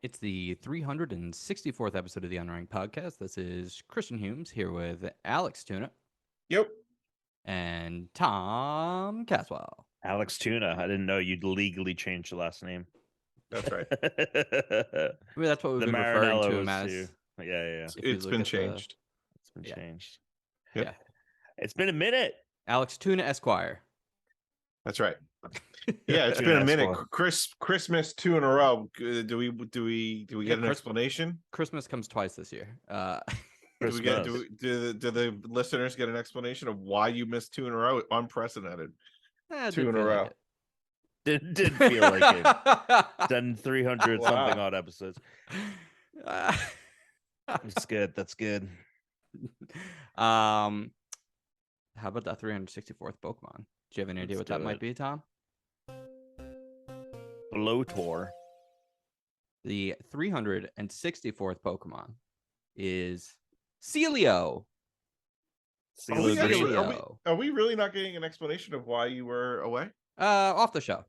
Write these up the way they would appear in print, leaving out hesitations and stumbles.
It's the 364th episode of the Unranked podcast. This is Christian Humes here with Alex Tuna Yep. and Tom Caswell. Alex Tuna. I didn't know you'd legally change your last name. That's right. I mean, that's what we've The been referring to him Marinellos as. too. Yeah. It's been changed. It's been changed. Yep. Yeah. It's been a minute. Alex Tuna Esquire. That's right. Yeah, it's been a minute. Christmas 2 in a row. Do we get an explanation? Christmas comes twice this year. Do the listeners get an explanation of why you missed 2 in a row? Unprecedented. 2 in a row. Like did feel like it. Done 300 something odd episodes. That's good. That's good. How about that 364th Pokemon? Do you have any idea what that might be, Tom? Blotor. The 364th Pokemon is Celio. Are we really not getting an explanation of why you were away? Off the show.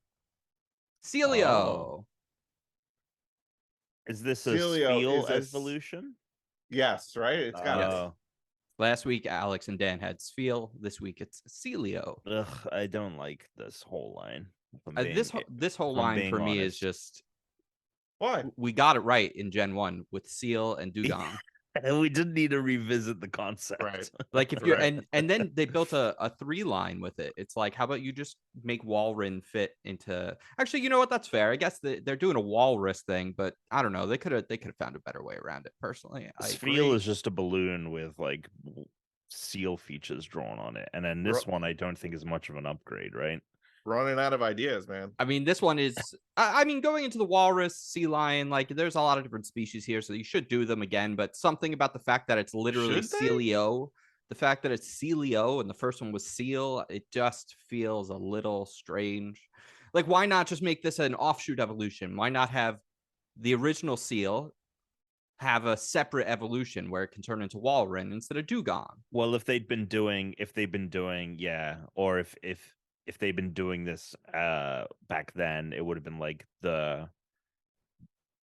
Celio. Oh. Is this a Spheal evolution? Yes, right? It's got Last week, Alex and Dan had Spheal. This week, it's Celio. Ugh, I don't like this whole line. This whole line for me is just... Why? We got it right in Gen 1 with Seal and Dugong. And we didn't need to revisit the concept. Right. Like if you're and then they built a 3 line with it. It's like, how about you just make Walrein fit into... Actually, you know what? That's fair. I guess they're doing a walrus thing, but I don't know. They could have found a better way around it, personally. Spheal is just a balloon with like seal features drawn on it. And then this one I don't think is much of an upgrade, right? Running out of ideas, man. I mean, this one is... I mean, going into the walrus, sea lion, like, there's a lot of different species here, so you should do them again, but something about the fact that it's literally Celio, the fact that it's Celio, and the first one was Seal, it just feels a little strange. Like, why not just make this an offshoot evolution? Why not have the original Seal have a separate evolution where it can turn into Walrein instead of Dugong? Well, if they've been doing, yeah, or if they've been doing this back then, it would have been like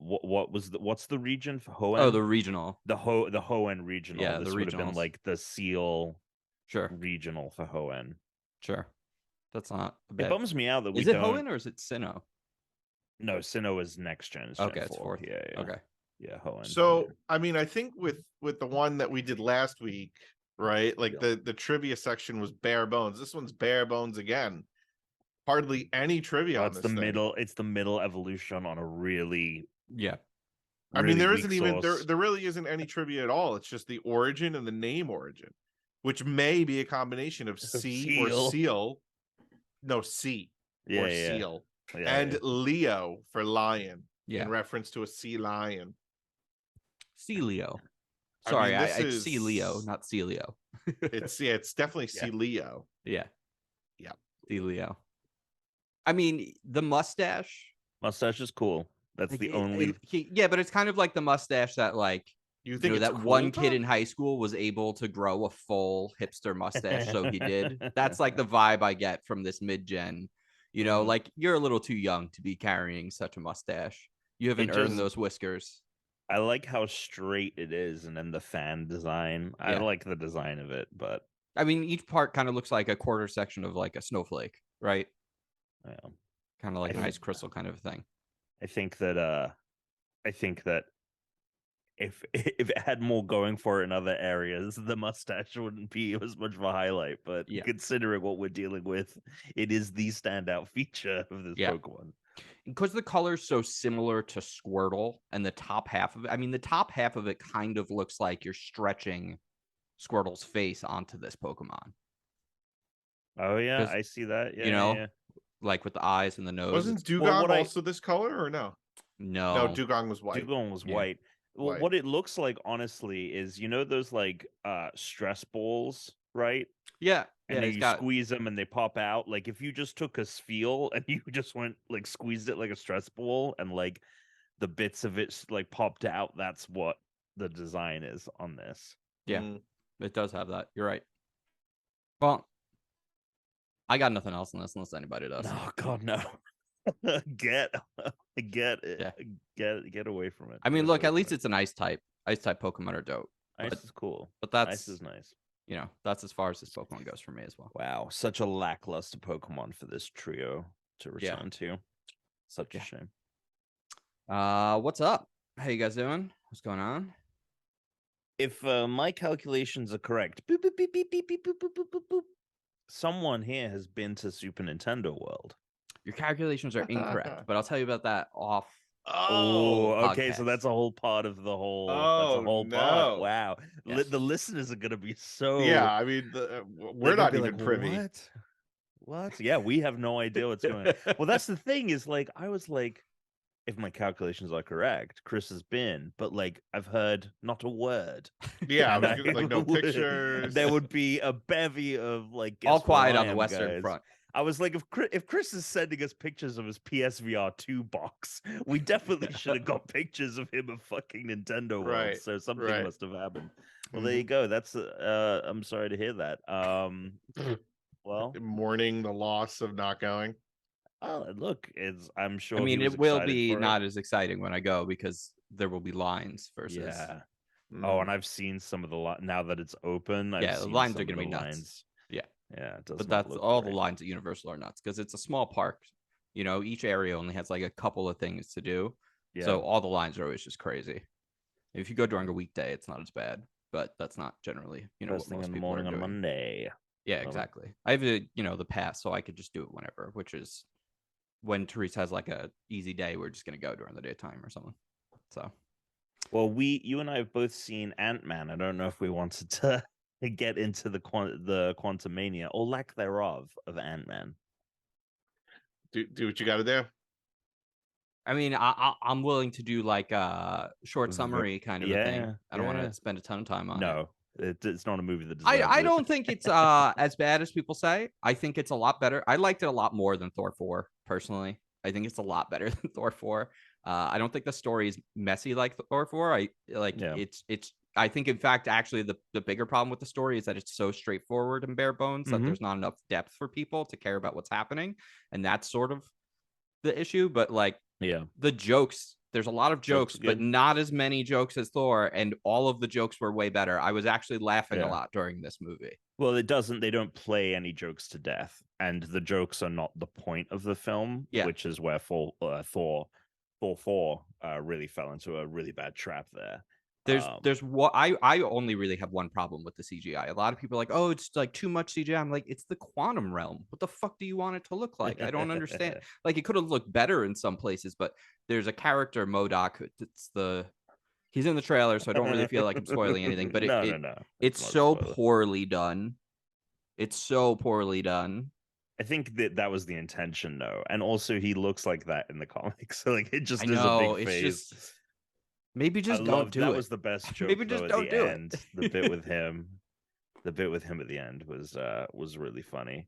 what's the region for Hoenn? Oh, the regional. The Hoenn regional. Yeah, this the would have been regionals. like the Seal Sure. regional for Hoenn. Sure. That's not a bit. It bums me out that we Is it don't... Hoenn or is it Sinnoh? No, Sinnoh is next gen. Okay, it's 4th. Yeah. Okay. Yeah, Hoenn. So, I mean, I think with the one that we did last week, right? Like the trivia section was bare bones. This one's bare bones again. Hardly any trivia on this thing. It's the middle evolution on a really... Yeah. I mean, there isn't even there really isn't any trivia at all. It's just the origin and the name origin, which may be a combination of C or Seal. No, C or Seal. And Leo for lion. Yeah. In reference to a sea lion. Celio. Sorry, I see Leo, not Celio. It's definitely Celio. Yeah. Yeah. Celio. I mean, the mustache. Mustache is cool. That's the only... Yeah, but it's kind of like the mustache that, like, you think that cool, one kid in high school was able to grow a full hipster mustache, so he did. That's like the vibe I get from this mid-gen. You know, like, you're a little too young to be carrying such a mustache. You haven't earned those whiskers. I like how straight it is, and then the fan design. Yeah. I like the design of it, but... I mean, each part kind of looks like a quarter section of, like, a snowflake, right? Yeah. Kind of like an ice crystal kind of thing. I think that if it had more going for it in other areas, the mustache wouldn't be as much of a highlight. But considering what we're dealing with, it is the standout feature of this Pokemon. Because the color's so similar to Squirtle, and the top half of it, I mean, the top half of it kind of looks like you're stretching Squirtle's face onto this Pokemon. Oh, yeah, I see that. Yeah, you know, like with the eyes and the nose. Wasn't Dugong also this color or no? No, Dugong was white. Dugong was white. Well, what it looks like, honestly, is, you know, those like stress balls, right? Yeah. And then you squeeze them and they pop out. Like, if you just took a Spheal and you just went like squeezed it like a stress ball and like the bits of it like popped out, that's what the design is on this. Yeah, it does have that. You're right. Well, I got nothing else on this unless anybody does. Oh God, no. Get away from it. I mean, look, at least it's an ice type. Ice type Pokemon are dope. Ice is cool. But that's ice is nice. That's as far as this Pokemon goes for me as well. Wow, such a lackluster Pokemon for this trio to return to. Such a shame. What's up? How you guys doing? What's going on? If my calculations are correct, boop, boop, beep, beep, beep, beep, boop, boop, boop, boop, boop, someone here has been to Super Nintendo World. Your calculations are incorrect, but I'll tell you about that off. Oh, okay. So that's a whole part of the whole. That's a whole part. Wow. Yes. The listeners are gonna be so. Yeah, I mean, we're not even like, privy. What? Yeah, we have no idea what's going on. Well, that's the thing. Is like I was like, if my calculations are correct, Chris has been, but like I've heard not a word. Yeah, like no pictures. There would be a bevy of like all quiet on the Western Front. I was like, if Chris is sending us pictures of his PSVR 2 box, we definitely should have got pictures of him at fucking Nintendo World. Right, so something must have happened. Well, there you go. That's I'm sorry to hear that. Well, mourning the loss of not going. Oh, look, I'm sure. I mean, it will be not as exciting when I go because there will be lines versus. Yeah. Oh, and I've seen some of the now that it's open. The lines are going to be nuts. Yeah, it does. But that's all the lines at Universal are nuts because it's a small park. Each area only has like a couple of things to do. Yeah. So all the lines are always just crazy. If you go during a weekday, it's not as bad, but that's not generally, First thing in the morning on Monday. Yeah, exactly. I have the pass, so I could just do it whenever, which is when Therese has like a easy day, we're just going to go during the daytime or something. So. Well, you and I have both seen Ant-Man. I don't know if we wanted to get into the Quantumania or lack thereof of Ant-Man. Do what you got to do. I mean, I'm willing to do like a short summary kind of a thing. I don't want to spend a ton of time on it. No, it's not a movie that I don't think it's as bad as people say. I think it's a lot better. I liked it a lot more than Thor 4, personally. I think it's a lot better than Thor 4. I don't think the story is messy like Thor 4. It's I think, in fact, actually, the bigger problem with the story is that it's so straightforward and bare bones that there's not enough depth for people to care about what's happening. And that's sort of the issue. But the jokes, there's a lot of jokes, but not as many jokes as Thor. And all of the jokes were way better. I was actually laughing a lot during this movie. Well, they don't play any jokes to death. And the jokes are not the point of the film, which is where Thor 4 really fell into a really bad trap there. There's what I only really have one problem with the CGI. A lot of people are like, oh, it's like too much CGI. I'm like, it's the quantum realm. What the fuck do you want it to look like? I don't understand. Like, it could have looked better in some places, but there's a character, MODOK. He's in the trailer, so I don't really feel like I'm spoiling anything. But it's so poorly done. It's so poorly done. I think that was the intention, though, and also he looks like that in the comics. So like, it just is a big phase. Maybe just don't do it. That was the best joke. Maybe just don't do it. The bit with him, at the end was really funny.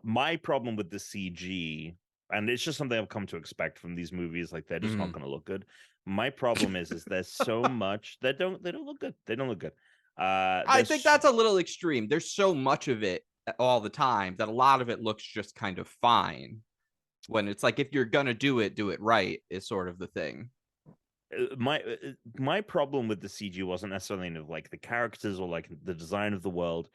My problem with the CG, and it's just something I've come to expect from these movies, like they're just not going to look good. My problem is there's so much they don't look good. They don't look good. I think that's a little extreme. There's so much of it all the time that a lot of it looks just kind of fine. When it's like, if you're gonna do it right is sort of the thing. My problem with the CG wasn't necessarily like the characters or like the design of the world.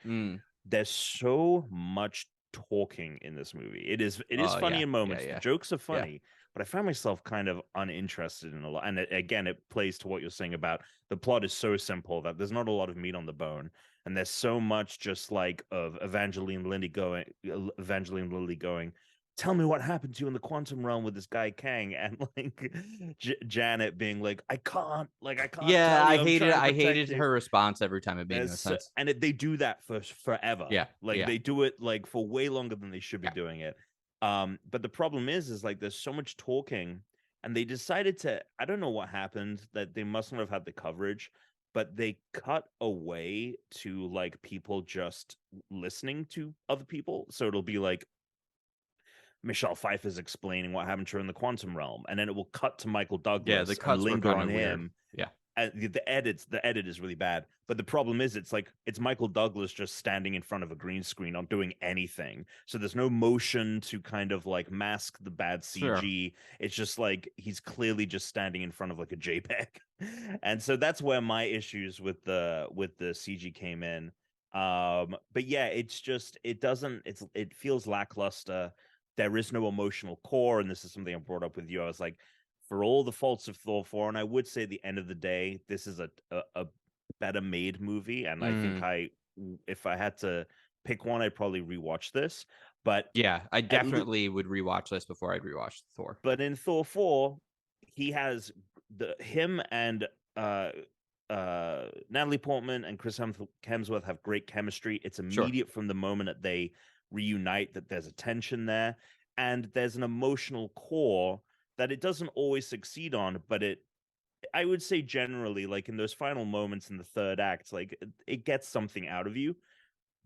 There's so much talking in this movie. It is funny in moments. The jokes are funny, but I found myself kind of uninterested in a lot. And again, it plays to what you're saying about the plot is so simple that there's not a lot of meat on the bone, and there's so much just like of Evangeline Lilly going, tell me what happened to you in the quantum realm with this guy Kang, and like Janet being like, I can't. Yeah, I hated her response every time. It made no sense. And they do that for forever. Yeah, they do it like for way longer than they should be doing it. But the problem is like there's so much talking, and they decided to. I don't know what happened, that they must not have had the coverage, but they cut away to like people just listening to other people. So it'll be like Michelle Pfeiffer's explaining what happened to her in the quantum realm, and then it will cut to Michael Douglas. The cuts linger were on him. Weird. Yeah, the edit is really bad, but the problem is it's Michael Douglas just standing in front of a green screen, not doing anything, so there's no motion to kind of like mask the bad CG. It's just like he's clearly just standing in front of like a JPEG. And so that's where my issues with the CG came in. But yeah, it's just it feels lackluster. There is no emotional core, and this is something I brought up with you. I was like, for all the faults of Thor 4, and I would say at the end of the day, this is a better made movie. And I think if I had to pick one, I'd probably rewatch this. But yeah, I definitely would rewatch this before I'd rewatch Thor. But in Thor 4, he has him and Natalie Portman and Chris Hemsworth have great chemistry. It's immediate from the moment that they reunite, that there's a tension there, and there's an emotional core that it doesn't always succeed on, but I would say generally, like in those final moments in the third act, like it gets something out of you.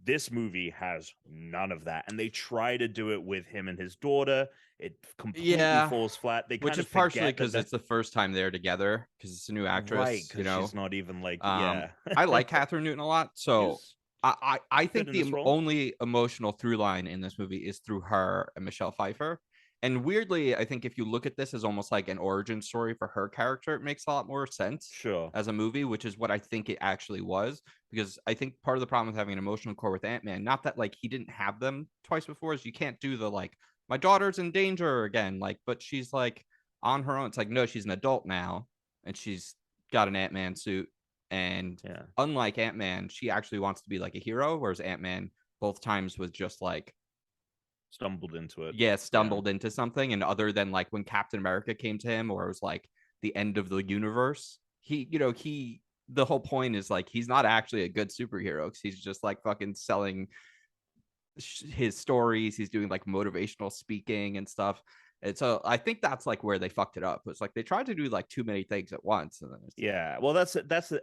This movie has none of that, and they try to do it with him and his daughter. It completely falls flat. Which is partially because it's the first time they're together, because it's a new actress, right? Because she's not even like I like Catherine Newton a lot, so I think the only emotional through line in this movie is through her and Michelle Pfeiffer. And weirdly, I think if you look at this as almost like an origin story for her character, it makes a lot more sense as a movie, which is what I think it actually was. Because I think part of the problem with having an emotional core with Ant-Man, not that like he didn't have them twice before, is you can't do the like, my daughter's in danger again, like, but she's like on her own. It's like, no, she's an adult now, and she's got an Ant-Man suit. And unlike Ant-Man, she actually wants to be like a hero, whereas Ant-Man both times was just like, stumbled into it. Into something. And other than like when Captain America came to him, or it was like the end of the universe, the whole point is like he's not actually a good superhero, because he's just like fucking selling his stories. He's doing like motivational speaking and stuff. And so I think that's like where they fucked it up. It's like they tried to do like too many things at once. And then well, that's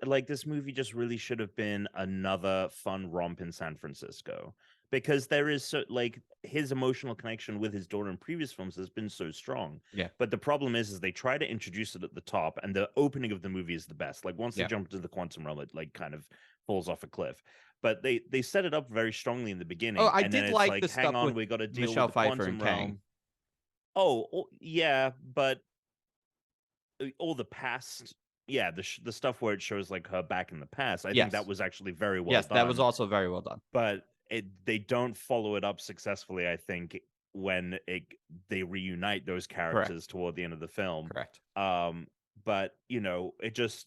like, this movie just really should have been another fun romp in San Francisco, because there is like his emotional connection with his daughter in previous films has been so strong. But the problem is they try to introduce it at the top, and the opening of the movie is the best. Like once they jump into the quantum realm, it like kind of falls off a cliff. But they set it up very strongly in the beginning. Oh, I did like the stuff with we got to deal Michelle with the Pfeiffer quantum and realm. Kang. Oh yeah, but all the past, the stuff where it shows like her back in the past, I think that was actually very well done. Yes, that was also very well done. But they don't follow it up successfully, I think, when they reunite those characters toward the end of the film. Correct. But it just,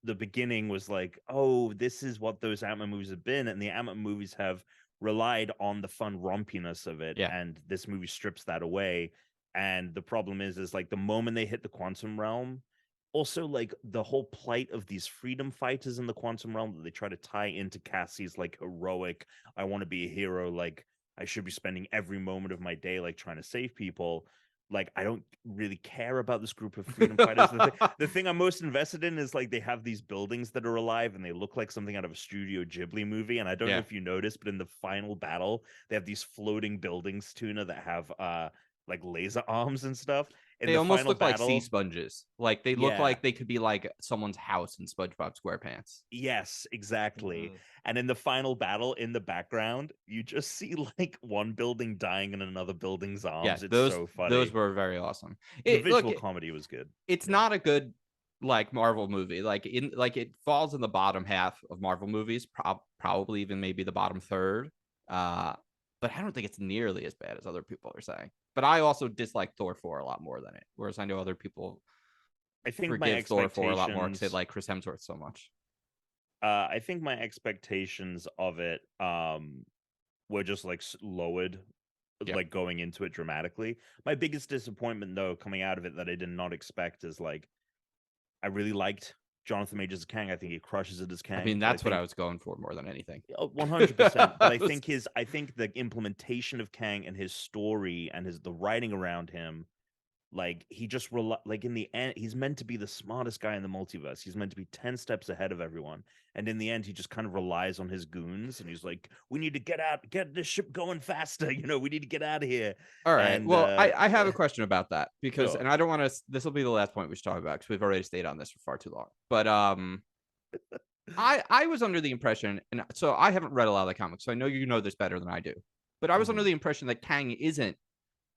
the beginning was like, oh, this is what those Ant-Man movies have been, and the Ant-Man movies have relied on the fun rompiness of it, and this movie strips that away. And the problem is like the moment they hit the quantum realm, also like the whole plight of these freedom fighters in the quantum realm that they try to tie into Cassie's like heroic, I want to be a hero, like I should be spending every moment of my day like trying to save people. Like, I don't really care about this group of freedom fighters. The thing I'm most invested in is like they have these buildings that are alive, and they look like something out of a Studio Ghibli movie. And I don't know if you noticed, but in the final battle, they have these floating buildings, Tuna, that have like laser arms and stuff. They almost look like sea sponges. Like they look like they could be like someone's house in SpongeBob SquarePants. Yes, exactly. And in the final battle, in the background, you just see like one building dying and another building's arms. It's so funny. Those were very awesome. The visual comedy was good. It's not a good like Marvel movie. Like it falls in the bottom half of Marvel movies, probably even maybe the bottom third. But I don't think it's nearly as bad as other people are saying. But I also dislike Thor 4 a lot more than it. Whereas I know other people forgive Thor 4 a lot more because they like Chris Hemsworth so much. I think my expectations of it were just like lowered, like going into it dramatically. My biggest disappointment, though, coming out of it that I did not expect is like, I really liked Jonathan Majors as Kang. I think he crushes it as Kang. I mean, that's what I was going for more than anything. 100%. But I think the implementation of Kang and his story and the writing around him like he just like in the end, he's meant to be the smartest guy in the multiverse. He's meant to be 10 steps ahead of everyone. And in the end, he just kind of relies on his goons, and he's like, we need to get this ship going faster. You know, we need to get out of here. All right. And, well, I have a question about that because, Sure. and I don't want to, this will be the last point we should talk about because we've already stayed on this for far too long. But I was under the impression, and so I haven't read a lot of the comics, so I know you know this better than I do. But I was under the impression that Kang isn't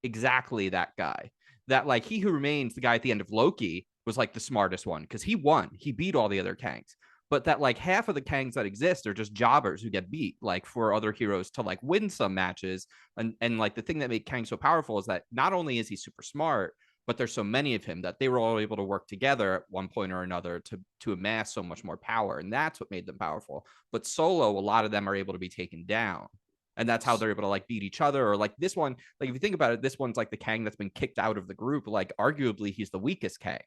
exactly that guy. That like He Who Remains, the guy at the end of Loki, was like the smartest one because he won. He beat all the other Kangs. But that like half of the Kangs that exist are just jobbers who get beat, like for other heroes to like win some matches. And like the thing that made Kang so powerful is that not only is he super smart, but there's so many of him that they were all able to work together at one point or another to amass so much more power. And that's what made them powerful. But solo, a lot of them are able to be taken down. And that's how they're able to like beat each other. Or like this one, like if you think about it, this one's like the Kang that's been kicked out of the group. Like arguably he's the weakest Kang.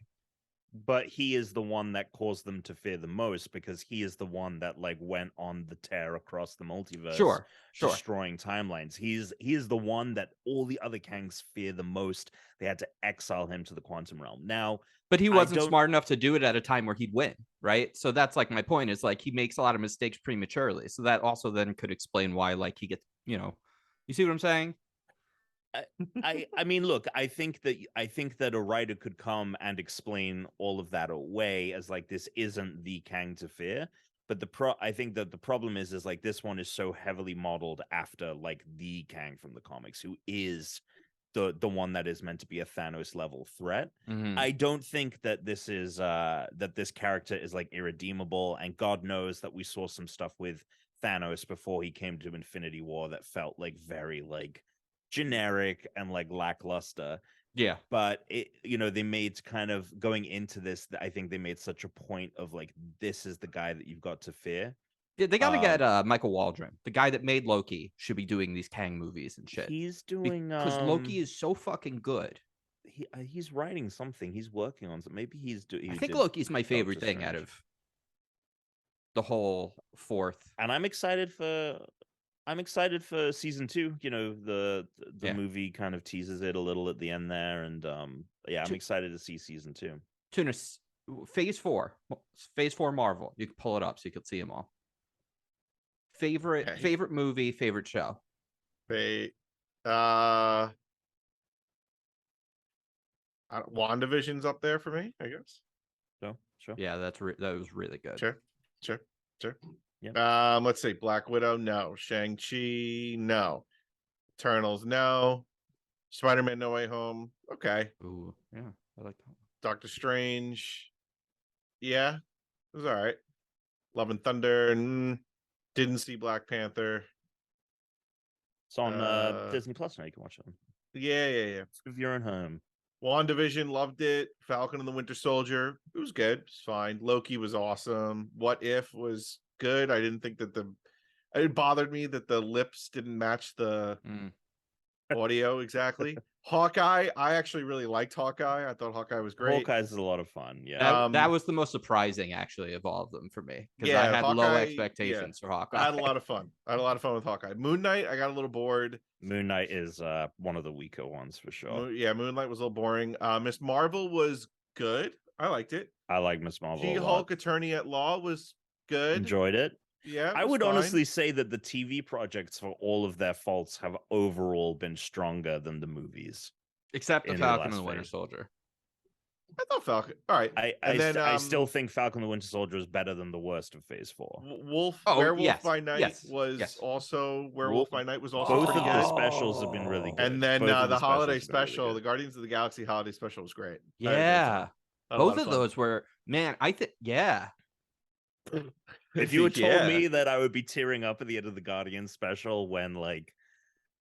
But he is the one that caused them to fear the most because he is the one that like went on the tear across the multiverse, sure. destroying timelines. He is the one that all the other Kangs fear the most. They had to exile him to the quantum realm. Now, but he wasn't smart enough to do it at a time where he'd win, right? So that's like my point is like he makes a lot of mistakes prematurely. So that also then could explain why like he gets, you see what I'm saying? I mean, look, I think that a writer could come and explain all of that away as like this isn't the Kang to fear. But I think that the problem is like this one is so heavily modeled after like the Kang from the comics, who is the one that is meant to be a Thanos level threat. Mm-hmm. I don't think that this is that this character is like irredeemable, and God knows that we saw some stuff with Thanos before he came to Infinity War that felt like very like generic and like lackluster. Yeah, but they made kind of going into this, I think they made such a point of like, this is the guy that you've got to fear. Yeah, they got to get Michael Waldron, the guy that made Loki, should be doing these Kang movies and shit. He's doing because Loki is so fucking good. He's writing something. He's working on something. Maybe I think Loki's my favorite thing out of the whole fourth. And I'm excited for season 2. The movie kind of teases it a little at the end there, and I'm excited to see season 2. Tuna, phase 4 Marvel. You can pull it up so you can see them all. Favorite movie, favorite show. WandaVision's up there for me, I guess. So sure. Yeah, that was really good. Sure. Yeah. Let's see. Black Widow, no. Shang-Chi, no. Eternals, no. Spider-Man No Way Home, okay. Ooh, yeah, I like that. Doctor Strange, yeah, it was all right. Love and Thunder, didn't see Black Panther. It's on Disney Plus now. You can watch it. Yeah. If you're at home. WandaVision, loved it. Falcon and the Winter Soldier, it was good. It's fine. Loki was awesome. What If was good. I didn't think that it bothered me that the lips didn't match the audio exactly. Hawkeye, I actually really liked Hawkeye. I thought Hawkeye was great. Hawkeye's a lot of fun. Yeah, that was the most surprising actually of all of them for me, because I had low expectations for Hawkeye. I had a lot of fun. With Hawkeye. Moon Knight, I got a little bored. Moon Knight is one of the weaker ones for sure. Moonlight was a little boring. Miss Marvel was good. I liked it. I like Miss Marvel. She-Hulk Attorney at Law was good. Enjoyed it. Yeah, I would honestly say that the TV projects, for all of their faults, have overall been stronger than the movies, except the Falcon and the Winter Soldier. I thought Falcon. All right, I still think Falcon and the Winter Soldier is better than the worst of Phase 4. Werewolf by Night was also Werewolf by Night was also both pretty of good. the specials have been really good. And then the holiday special, the Guardians of the Galaxy holiday special was great. Yeah, both of those were, man. I think If you had told me that I would be tearing up at the end of the Guardians special when like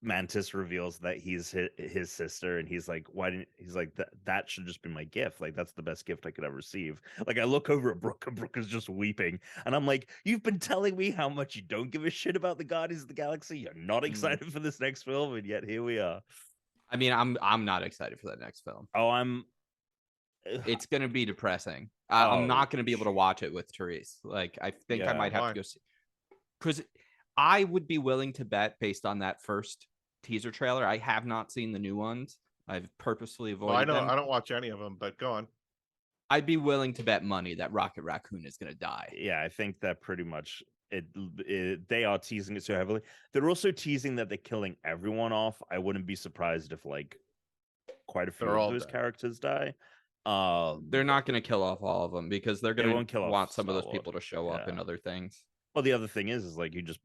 Mantis reveals that he's his sister, and he's like, that should just be my gift. Like, that's the best gift I could ever receive. Like, I look over at Brooke, and Brooke is just weeping, and I'm like, you've been telling me how much you don't give a shit about the Guardians of the Galaxy. You're not excited for this next film, and yet here we are. I mean, I'm not excited for that next film. It's gonna be depressing. I'm not gonna be able to watch it with Therese. Like, I think I might have to go see, because I would be willing to bet, based on that first teaser trailer. I have not seen the new ones, I've purposefully avoided Well, I know them. I don't watch any of them, but go on. I'd be willing to bet money that Rocket Raccoon is going to die. Yeah, I think that pretty much they are teasing it so heavily. They're also teasing that they're killing everyone off. I wouldn't be surprised if like quite a few of those characters die. They're not going to kill off all of them because they're going to want some of those Star-Lord. people to show up in other things. Well, the other thing is like you just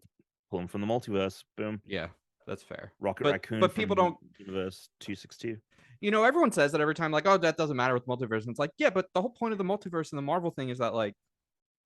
pull them from the multiverse. Boom. Yeah, that's fair. Rocket Raccoon, but people don't. Universe 262. You know, everyone says that every time, like, oh, that doesn't matter with multiverse. And it's like, yeah, but the whole point of the multiverse and the Marvel thing is that, like,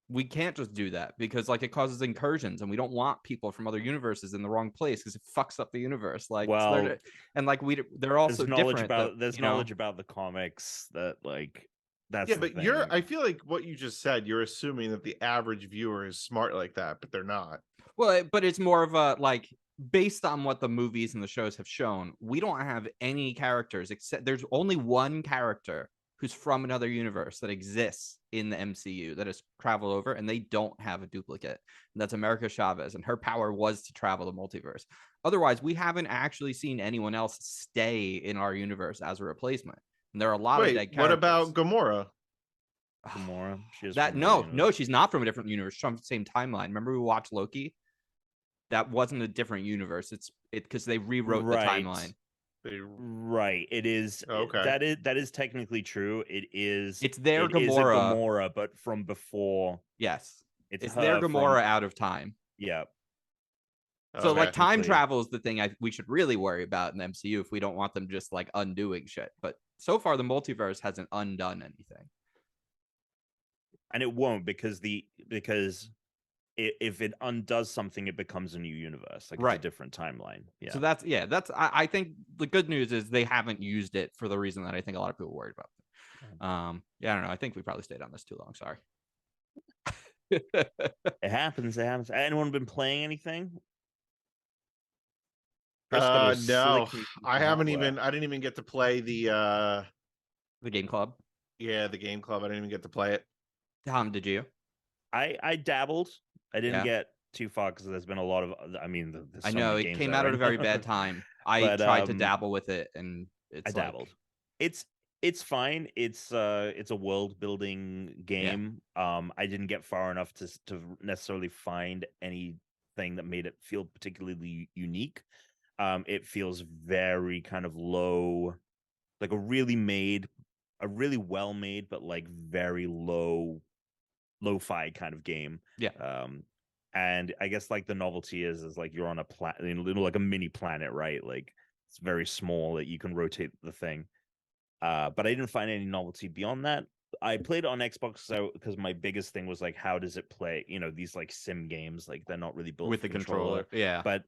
we can't just do that because, like, it causes incursions, and we don't want people from other universes in the wrong place because it fucks up the universe. Like, well, and like they're also different. There's knowledge about the comics that, like, that's yeah, but I feel like what you just said, you're assuming that the average viewer is smart like that, but they're not. Well, but it's more of a like. Based on what the movies and the shows have shown, we don't have any characters except there's only one character who's from another universe that exists in the MCU that has traveled over, and they don't have a duplicate. And that's America Chavez, and her power was to travel the multiverse. Otherwise, we haven't actually seen anyone else stay in our universe as a replacement. And there are a lot of dead characters. What about Gamora? Gamora? No, she's not from a different universe. She's from the same timeline. Remember we watched Loki? That wasn't a different universe. It's because they rewrote the timeline. Right. It is. Okay. That is technically true. It's their Gamora, but from before. Yes. It's their Gamora out of time. Yeah. So like time travel is the thing we should really worry about in the MCU if we don't want them just like undoing shit. But so far the multiverse hasn't undone anything. And it won't because if it undoes something, it becomes a new universe, like it's a different timeline. Yeah. So that's I think the good news is they haven't used it for the reason that I think a lot of people are worried about. Yeah, I don't know. I think we probably stayed on this too long. Sorry. It happens. Anyone been playing anything? No, I haven't even. I didn't even get to play the Game Club. Yeah, the Game Club. I didn't even get to play it. Tom, did you? I dabbled. I didn't get too far because there's been a lot of. I mean, I know it came out at a very bad time. I tried to dabble with it, and I dabbled. It's fine. It's a world building game. Yeah. I didn't get far enough to necessarily find anything that made it feel particularly unique. It feels very kind of low, like a really well made, but like very lo-fi kind of game. Yeah. And I guess like the novelty is like you're on a planet, like a mini planet, right? Like it's very small that you can rotate the thing. But I didn't find any novelty beyond that. I played it on Xbox because my biggest thing was like, how does it play? These like sim games, like they're not really built with the controller. Yeah. But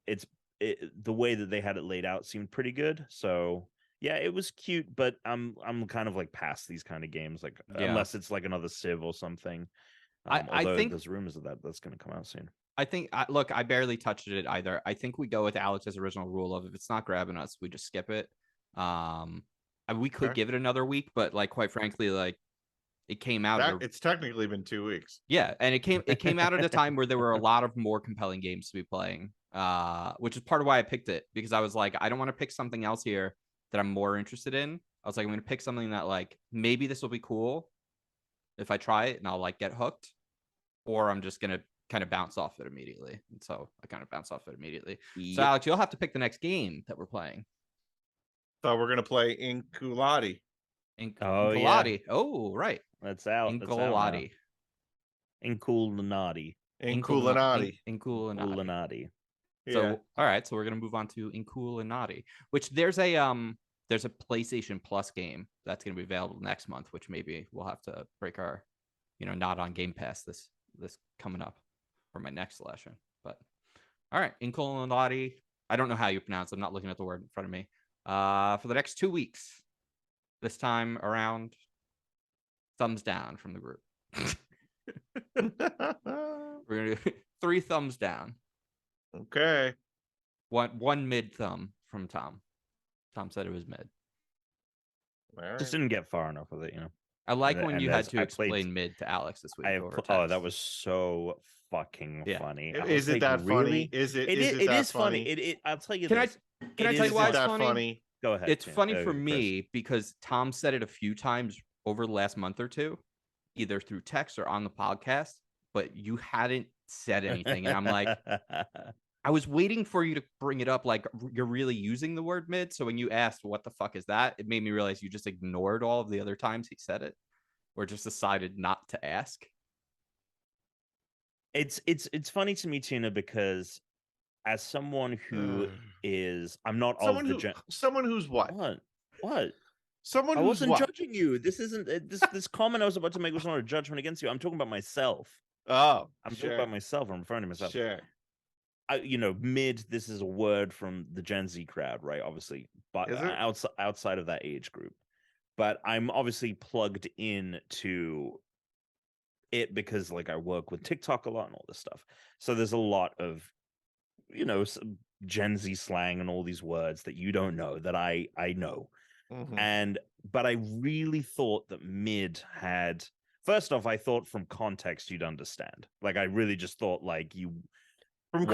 the way that they had it laid out seemed pretty good. So yeah, it was cute, but I'm kind of like past these kind of games, like unless it's like another Civ or something. I think there's rumors of that's going to come out soon. I think look, I barely touched it either. I think we go with Alex's original rule of if it's not grabbing us, we just skip it. We could give it another week, but like quite frankly, like it came out. It's technically been 2 weeks. Yeah, and it came out at a time where there were a lot of more compelling games to be playing, which is part of why I picked it, because I was like, I don't want to pick something else here that I'm more interested in. I was like, I'm going to pick something that like maybe this will be cool if I try it and I'll like get hooked, or I'm just going to kind of bounce off it immediately. And so I kind of bounced off it immediately. Yep. So Alex, you'll have to pick the next game that we're playing. So we're going to play Inkulinati. Inkulinati. Yeah. Oh, right. That's out. Inkulinati. Inkulinati. Inkulinati. So all right, so we're gonna move on to Inkulinati, which there's a PlayStation Plus game that's gonna be available next month, which maybe we'll have to break our, not on Game Pass this coming up for my next selection. But all right, Inkulinati. I don't know how you pronounce it. I'm not looking at the word in front of me. For the next 2 weeks. This time around, thumbs down from the group. We're gonna do 3 thumbs down. Okay. One mid thumb from Tom. Tom said it was mid. Right. Just didn't get far enough with it, I like when you had to explain mid to Alex this week. That was so fucking funny. Is it that funny? Is it? It is funny. I'll tell you. Can I tell you why it's funny? Go ahead. It's funny for me because Tom said it a few times over the last month or two, either through text or on the podcast, but you hadn't said anything. And I'm like, I was waiting for you to bring it up, like you're really using the word mid. So when you asked what the fuck is that, it made me realize you just ignored all of the other times he said it, or just decided not to ask. It's funny to me, Tuna, because as someone who is, I'm not someone who's what? Someone I who's wasn't what? judging you. This isn't this comment I was about to make was not a judgment against you. I'm talking about myself. Oh, I'm talking about myself. I'm referring to myself. Sure. Mid. This is a word from the Gen Z crowd, right? Obviously, but outside of that age group. But I'm obviously plugged in to it because, like, I work with TikTok a lot and all this stuff. So there's a lot of, Gen Z slang and all these words that you don't know that I know. Mm-hmm. But I really thought that mid had. First off, I thought from context you'd understand. Like, I really just thought, like, you. From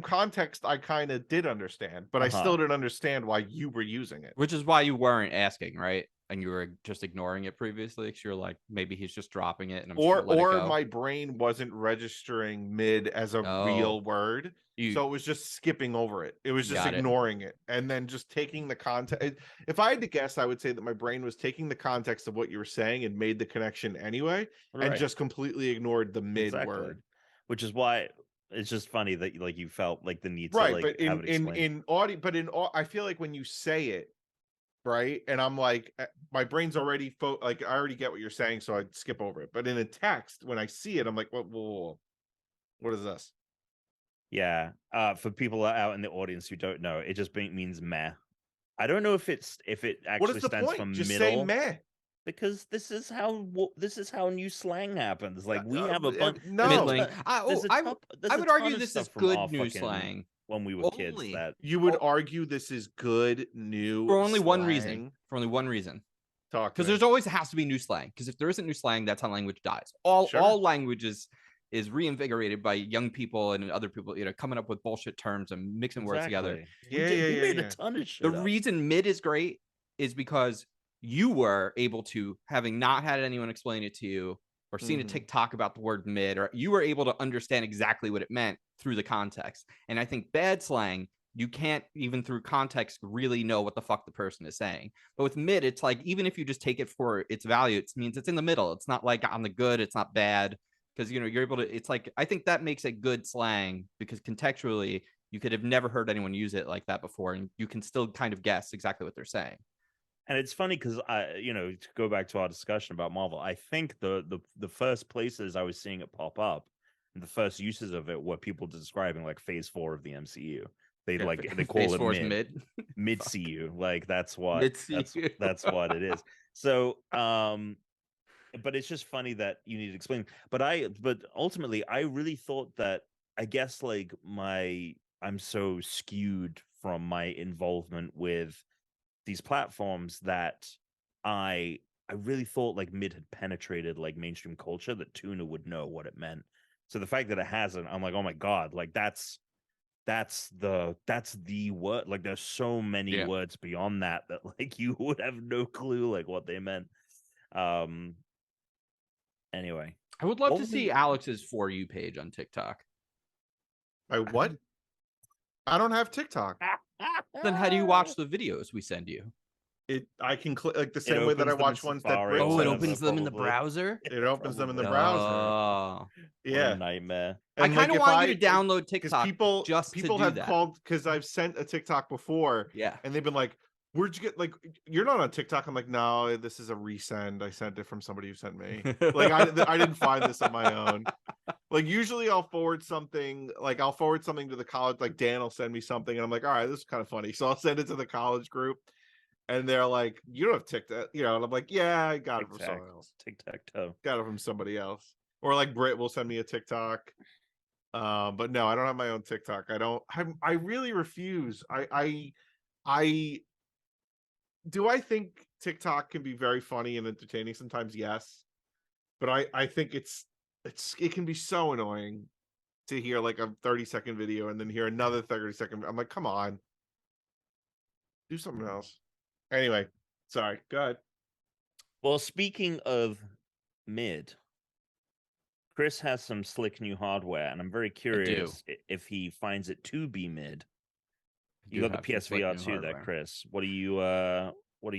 context, I kind of did understand, but I still didn't understand why you were using it. Which is why you weren't asking, right? And you were just ignoring it previously because you're like, maybe he's just dropping it, and or my brain wasn't registering mid as a real word, so it was just skipping over it. It was just ignoring it, and then just taking the context. If I had to guess, I would say that my brain was taking the context of what you were saying and made the connection anyway, and just completely ignored the mid word. Which is why it's just funny that like you felt like the need to but in audio, I feel like when you say it, right, and I'm like, my brain's already like I already get what you're saying, so I skip over it. But in a text, when I see it, I'm like, what is this? Yeah. For people out in the audience who don't know, it just means meh. I don't know if it actually stands for just middle. Say meh. Because this is how new slang happens. Like, we have a bunch. Middling. I would argue this is good new slang. When we were kids, that you would argue this is good new for only slang? one reason. For only one reason. Because there's always has to be new slang. Because if there isn't new slang, that's how language dies. All languages is reinvigorated by young people and other people, coming up with bullshit terms and mixing words together. We made a ton of shit. The reason mid is great is because you were able to, having not had anyone explain it to you or seen a TikTok about the word mid, or you were able to understand exactly what it meant through the context. And I think bad slang, you can't even through context really know what the fuck the person is saying. But with mid, it's like, even if you just take it for its value, it means it's in the middle. It's not like on the good, it's not bad. Because, you're able to, it's like, I think that makes it good slang because contextually, you could have never heard anyone use it like that before. And you can still kind of guess exactly what they're saying. And it's funny because to go back to our discussion about Marvel, I think the first places I was seeing it pop up, and the first uses of it were people describing like Phase 4 of the MCU. They call it mid CU. Like that's what what it is. So but it's just funny that you need to explain. But ultimately, I really thought that, I guess, like I'm so skewed from my involvement with these platforms that I really thought like mid had penetrated like mainstream culture, that Tuna would know what it meant. So the fact that it hasn't, I'm like, oh my god, like that's the word. Like there's so many words beyond that like you would have no clue like what they meant. Anyway, I would love to see Alex's For You page on TikTok. What? I don't have TikTok. Then how do you watch the videos we send you? I can click like the same way that I watch ones that Brit it opens them in the browser? It opens them in the browser. Oh, yeah. What a nightmare. And I kind of want you to download TikTok people have called because I've sent a TikTok before. Yeah. And they've been like, where'd you get, like, you're not on TikTok? I'm like, no, this is a resend. I sent it from somebody who sent me. Like I didn't find this on my own. Like usually I'll forward something to the college, like Dan will send me something and I'm like, all right, this is kind of funny. So I'll send it to the college group and they're like, you don't have TikTok, and I'm like, yeah, I got it from someone else. Tic-tac-toe. Got it from somebody else. Or like Britt will send me a TikTok. But no, I don't have my own TikTok. I really refuse. I think TikTok can be very funny and entertaining sometimes, yes. But I think it can be so annoying to hear like a 30-second video and then hear another 30-second. I'm like, come on. Do something else. Anyway, sorry. Go ahead. Well, speaking of mid, Chris has some slick new hardware, and I'm very curious if he finds it to be mid. You got the PSVR 2 there, Chris. What are your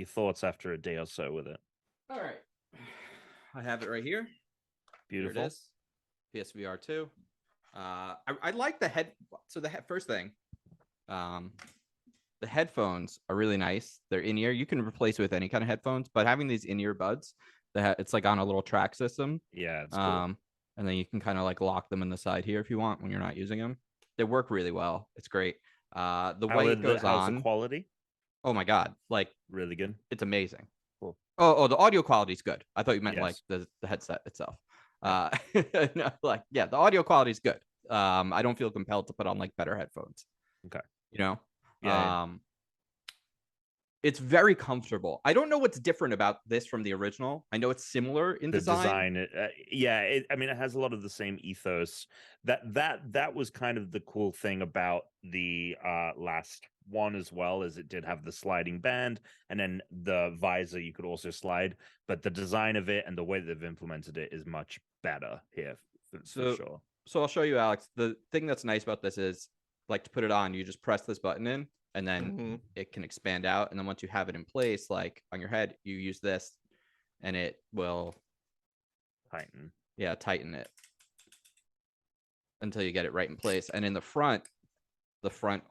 thoughts after a day or so with it? All right. I have it right here. Beautiful. Here it is. PSVR 2. I like the head. So the first thing, the headphones are really nice. They're in-ear. You can replace it with any kind of headphones, but having these in-ear buds, it's like on a little track system. Yeah, it's cool. And then you can kind of like lock them in the side here if you want when you're not using them. They work really well. It's great. The way it goes on. How's the quality? Oh my God. Like really good. It's amazing. Cool. Oh, the audio quality is good. I thought you meant like the headset itself. No, the audio quality is good. I don't feel compelled to put on like better headphones. Okay. You know? Yeah. It's very comfortable. I don't know what's different about this from the original. I know it's similar in design. I mean, it has a lot of the same ethos. That was kind of the cool thing about the last one as well, as it did have the sliding band, and then the visor you could also slide. But the design of it and the way they've implemented it is much better here, for sure. So I'll show you, Alex. The thing that's nice about this is, like, to put it on, you just press this button in, and then it can expand out. And then once you have it in place, like on your head, you use this and it will tighten. Yeah, tighten it until you get it right in place. And in the front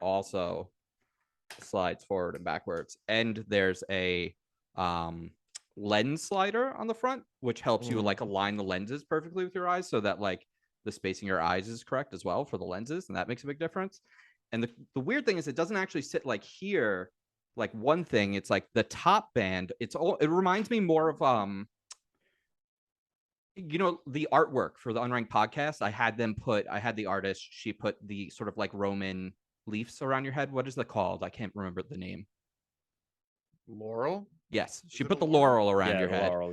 also slides forward and backwards. And there's a lens slider on the front, which helps you like align the lenses perfectly with your eyes so that like the spacing of your eyes is correct as well for the lenses. And that makes a big difference. And the weird thing is it doesn't actually sit like here, like one thing. It's like the top band. It reminds me more of the artwork for the Unranked podcast. I had the artist. She put the sort of like Roman leaves around your head. What is that called? I can't remember the name. Laurel. Yes, she put the laurel around your head. Laurel,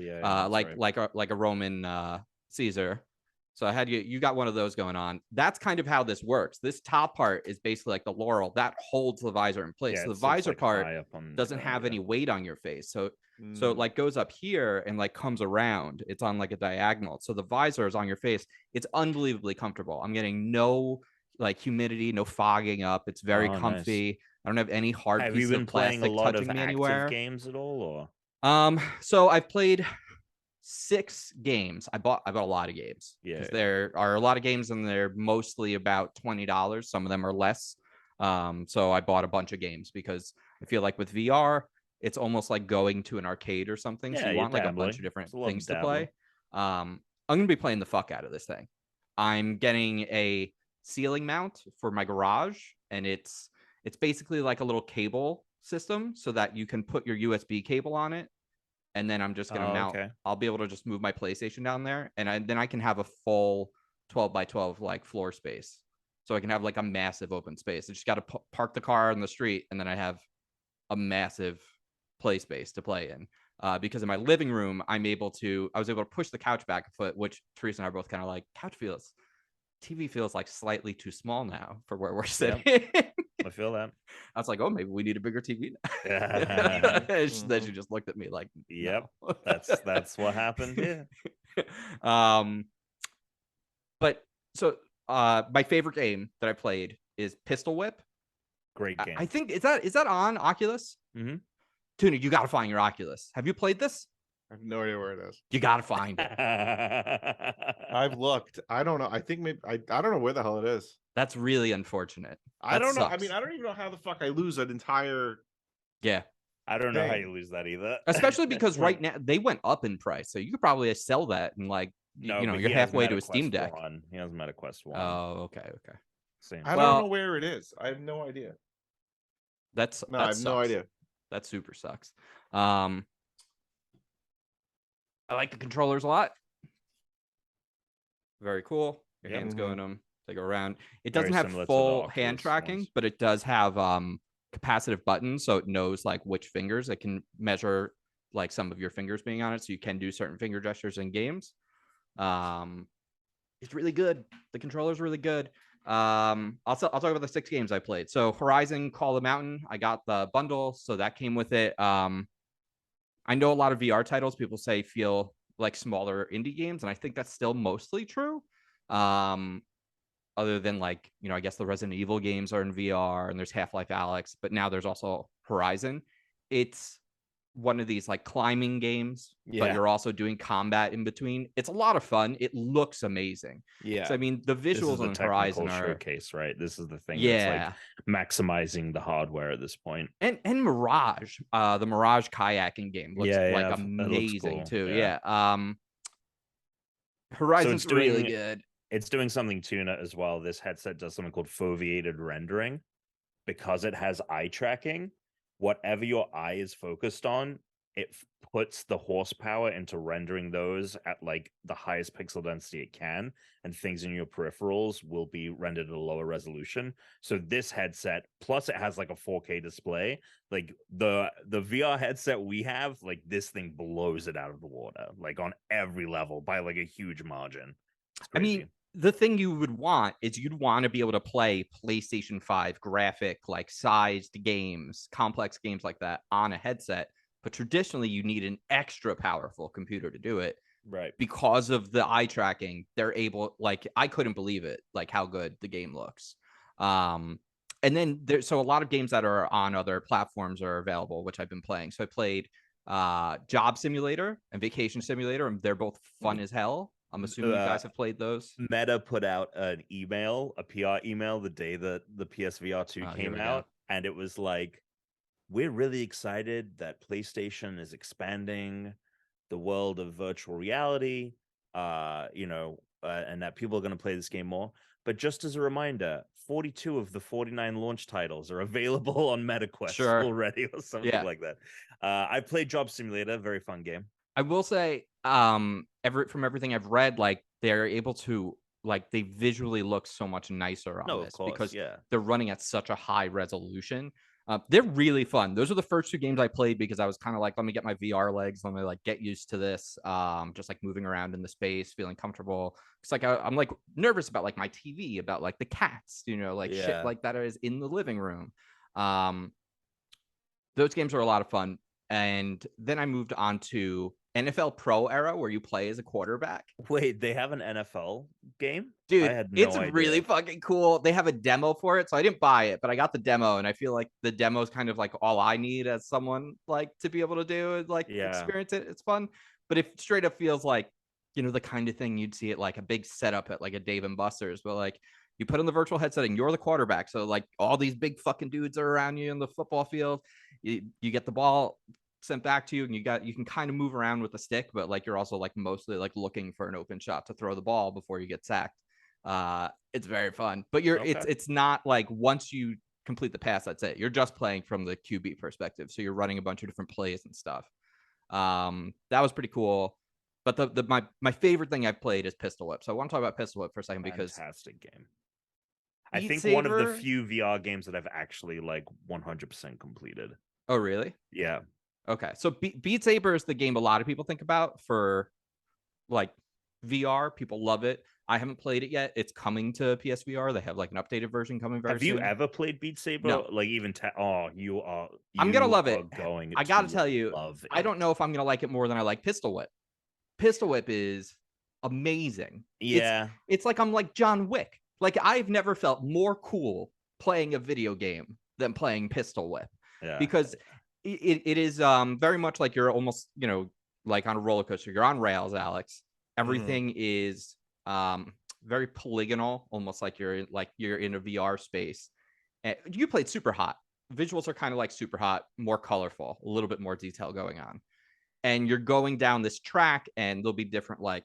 like a Roman Caesar. So I had you got one of those going on. That's kind of how this works. This top part is basically like the laurel that holds the visor in place. So the visor part doesn't have any weight on your face. So it like goes up here and like comes around. It's on like a diagonal. So the visor is on your face. It's unbelievably comfortable. I'm getting no like humidity, no fogging up. It's very comfy. Nice. I don't have any hard pieces of plastic touching me anywhere. Games at all, or? So I've played 6 games. I bought a lot of games. Yeah. There are a lot of games and they're mostly about $20. Some of them are less. So I bought a bunch of games because I feel like with VR, it's almost like going to an arcade or something. Yeah, so you want like a bunch of different things to play. I'm going to be playing the fuck out of this thing. I'm getting a ceiling mount for my garage, and it's basically like a little cable system so that you can put your USB cable on it. And then I'm just going to mount. Okay. I'll be able to just move my PlayStation down there. And then I can have a full 12 by 12 like floor space. So I can have like a massive open space. I just got to park the car on the street. And then I have a massive play space to play in. Because in my living room, I was able to push the couch back a foot, which Teresa and I are both kind of like, TV feels like slightly too small now for where we're sitting. Yep. I feel that. I was like, oh, maybe we need a bigger TV. Then she just looked at me like, yep, no. that's what happened. Yeah. But so my favorite game that I played is Pistol Whip. Great game. I think is that on Oculus? Mm-hmm. Tuna, you got to find your Oculus. Have you played this? I have no idea where it is. You got to find it. I've looked. I don't know. I think maybe I don't know where the hell it is. That's really unfortunate. I don't know. I mean, I don't even know how the fuck I lose an entire. Yeah. I don't know how you lose that either. Especially because right now they went up in price. So you could probably sell that and like, you're halfway to a Steam Deck. He has MetaQuest 1. Oh, okay. Same. I don't know where it is. I have no idea. I have no idea. That super sucks. I like the controllers a lot. Very cool. Your hands go in them. They go around. It doesn't have full hand tracking, but it does have capacitive buttons, so it knows like which fingers. It can measure like some of your fingers being on it, so you can do certain finger gestures in games. It's really good. The controller's really good. I'll talk about the 6 games I played. So Horizon Call of the Mountain, I got the bundle, so that came with it. I know a lot of VR titles people say feel like smaller indie games, and I think that's still mostly true. Other than like, I guess the Resident Evil games are in VR, and there's Half-Life Alyx, but now there's also Horizon. It's one of these like climbing games, but you're also doing combat in between. It's a lot of fun. It looks amazing. Yeah. So I mean, the visuals on Horizon are showcase, right? This is the thing that's like maximizing the hardware at this point. And Mirage, the Mirage kayaking game looks like amazing too. Yeah. Horizon's really good. It's doing something Tuna as well. This headset does something called foveated rendering. Because it has eye tracking, whatever your eye is focused on, it puts the horsepower into rendering those at like the highest pixel density it can, and things in your peripherals will be rendered at a lower resolution. So this headset, plus it has like a 4K display, like the VR headset we have, like this thing blows it out of the water, like on every level by like a huge margin. I mean, the thing you would want is you'd want to be able to play PlayStation 5 graphic, like sized games, complex games like that on a headset. But traditionally, you need an extra powerful computer to do it. Right. Because of the eye tracking, they're able, like, I couldn't believe it, like how good the game looks. And then so a lot of games that are on other platforms are available, which I've been playing. So I played Job Simulator and Vacation Simulator, and they're both fun as hell. I'm assuming you guys have played those. Meta put out an email, a PR email, the day that the PSVR 2 came out, and it was like, we're really excited that PlayStation is expanding the world of virtual reality, and that people are going to play this game more. But just as a reminder, 42 of the 49 launch titles are available on MetaQuest already, or something like that. I played Job Simulator, very fun game. I will say, from everything I've read, like they're able to, like, they visually look so much nicer on this because they're running at such a high resolution. They're really fun. Those are the first 2 games I played because I was kind of like, let me get my VR legs, let me like get used to this. Just like moving around in the space, feeling comfortable. It's like I'm like nervous about like my TV, about like the cats, shit like that is in the living room. Those games are a lot of fun. And then I moved on to NFL Pro era, where you play as a quarterback. Wait, they have an NFL game? Dude, it's really fucking cool. They have a demo for it, so I didn't buy it, but I got the demo, and I feel like the demo is kind of like all I need as someone like to be able to do and like experience it. It's fun, but it straight up feels like, the kind of thing you'd see at like a big setup at like a Dave and Buster's, but like you put on the virtual headset and you're the quarterback. So like all these big fucking dudes are around you in the football field. You get the ball sent back to you, and you can kind of move around with the stick, but like you're also like mostly like looking for an open shot to throw the ball before you get sacked. It's very fun, but it's not like once you complete the pass, that's it. You're just playing from the QB perspective, so you're running a bunch of different plays and stuff. That was pretty cool. But my favorite thing I've played is Pistol Whip. So I want to talk about Pistol Whip for a second because fantastic game. I think one of the few VR games that I've actually like 100% completed. Oh, really? Yeah. Okay, so Beat Saber is the game a lot of people think about for like VR. People love it. I haven't played it yet. It's coming to PSVR. They have like an updated version coming very soon. Have you ever played Beat Saber? No. Like even you are. I'm gonna love it. I gotta to tell you, I don't know if I'm gonna like it more than I like Pistol Whip. Pistol Whip is amazing. Yeah, it's like I'm like John Wick. Like I've never felt more cool playing a video game than playing Pistol Whip. Yeah. Because it is very much like you're almost, like on a roller coaster. You're on rails, Alex. Everything is very polygonal, almost like you're in a VR space. And you played Super Hot. Visuals are kind of like Super Hot, more colorful, a little bit more detail going on. And you're going down this track, and there'll be different like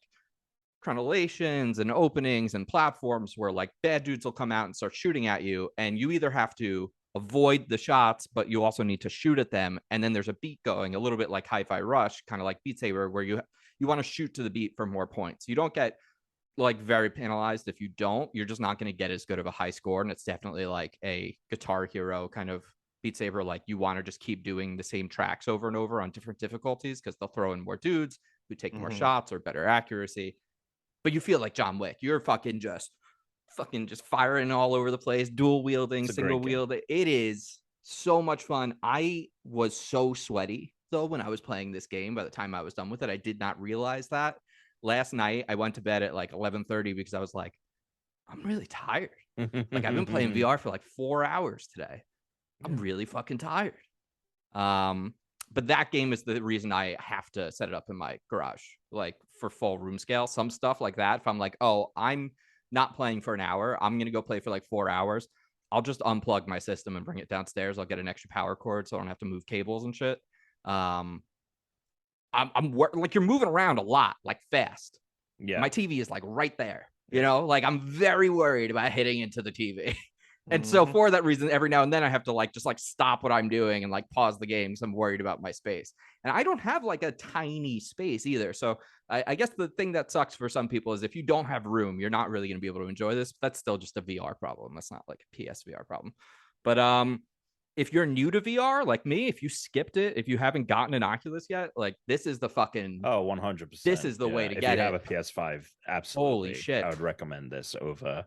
crenellations and openings and platforms where like bad dudes will come out and start shooting at you, and you either have to avoid the shots, but you also need to shoot at them. And then there's a beat going, a little bit like Hi-Fi Rush, kind of like Beat Saber, where you want to shoot to the beat for more points. You don't get like very penalized if you don't. You're just not going to get as good of a high score, and it's definitely like a Guitar Hero kind of Beat Saber. Like you want to just keep doing the same tracks over and over on different difficulties because they'll throw in more dudes who take more shots or better accuracy. But you feel like John Wick. You're fucking just fucking just firing all over the place, dual wielding, single wielding. It is so much fun. I was so sweaty though when I was playing this game. By the time I was done with it, I did not realize that. Last night I went to bed at like 11:30 because I was like, I'm really tired. Like I've been playing VR for like 4 hours today. I'm really fucking tired. But that game is the reason I have to set it up in my garage, like for full room scale. Some stuff like that, if I'm like, oh, I'm not playing for an hour, I'm gonna go play for like 4 hours, I'll just unplug my system and bring it downstairs. I'll get an extra power cord so I don't have to move cables and shit. I'm like, you're moving around a lot, like fast. Yeah, my TV is like right there, you know, like I'm very worried about hitting into the TV. And so for that reason, every now and then I have to like just like stop what I'm doing and like pause the game because I'm worried about my space. And I don't have like a tiny space either. So I guess the thing that sucks for some people is if you don't have room, you're not really going to be able to enjoy this. But that's still just a VR problem. That's not like a PSVR problem. But if you're new to VR like me, if you skipped it, if you haven't gotten an Oculus yet, like this is the fucking 100%. This is the way to get it. If you have a PS5, absolutely. Holy shit. I would recommend this over.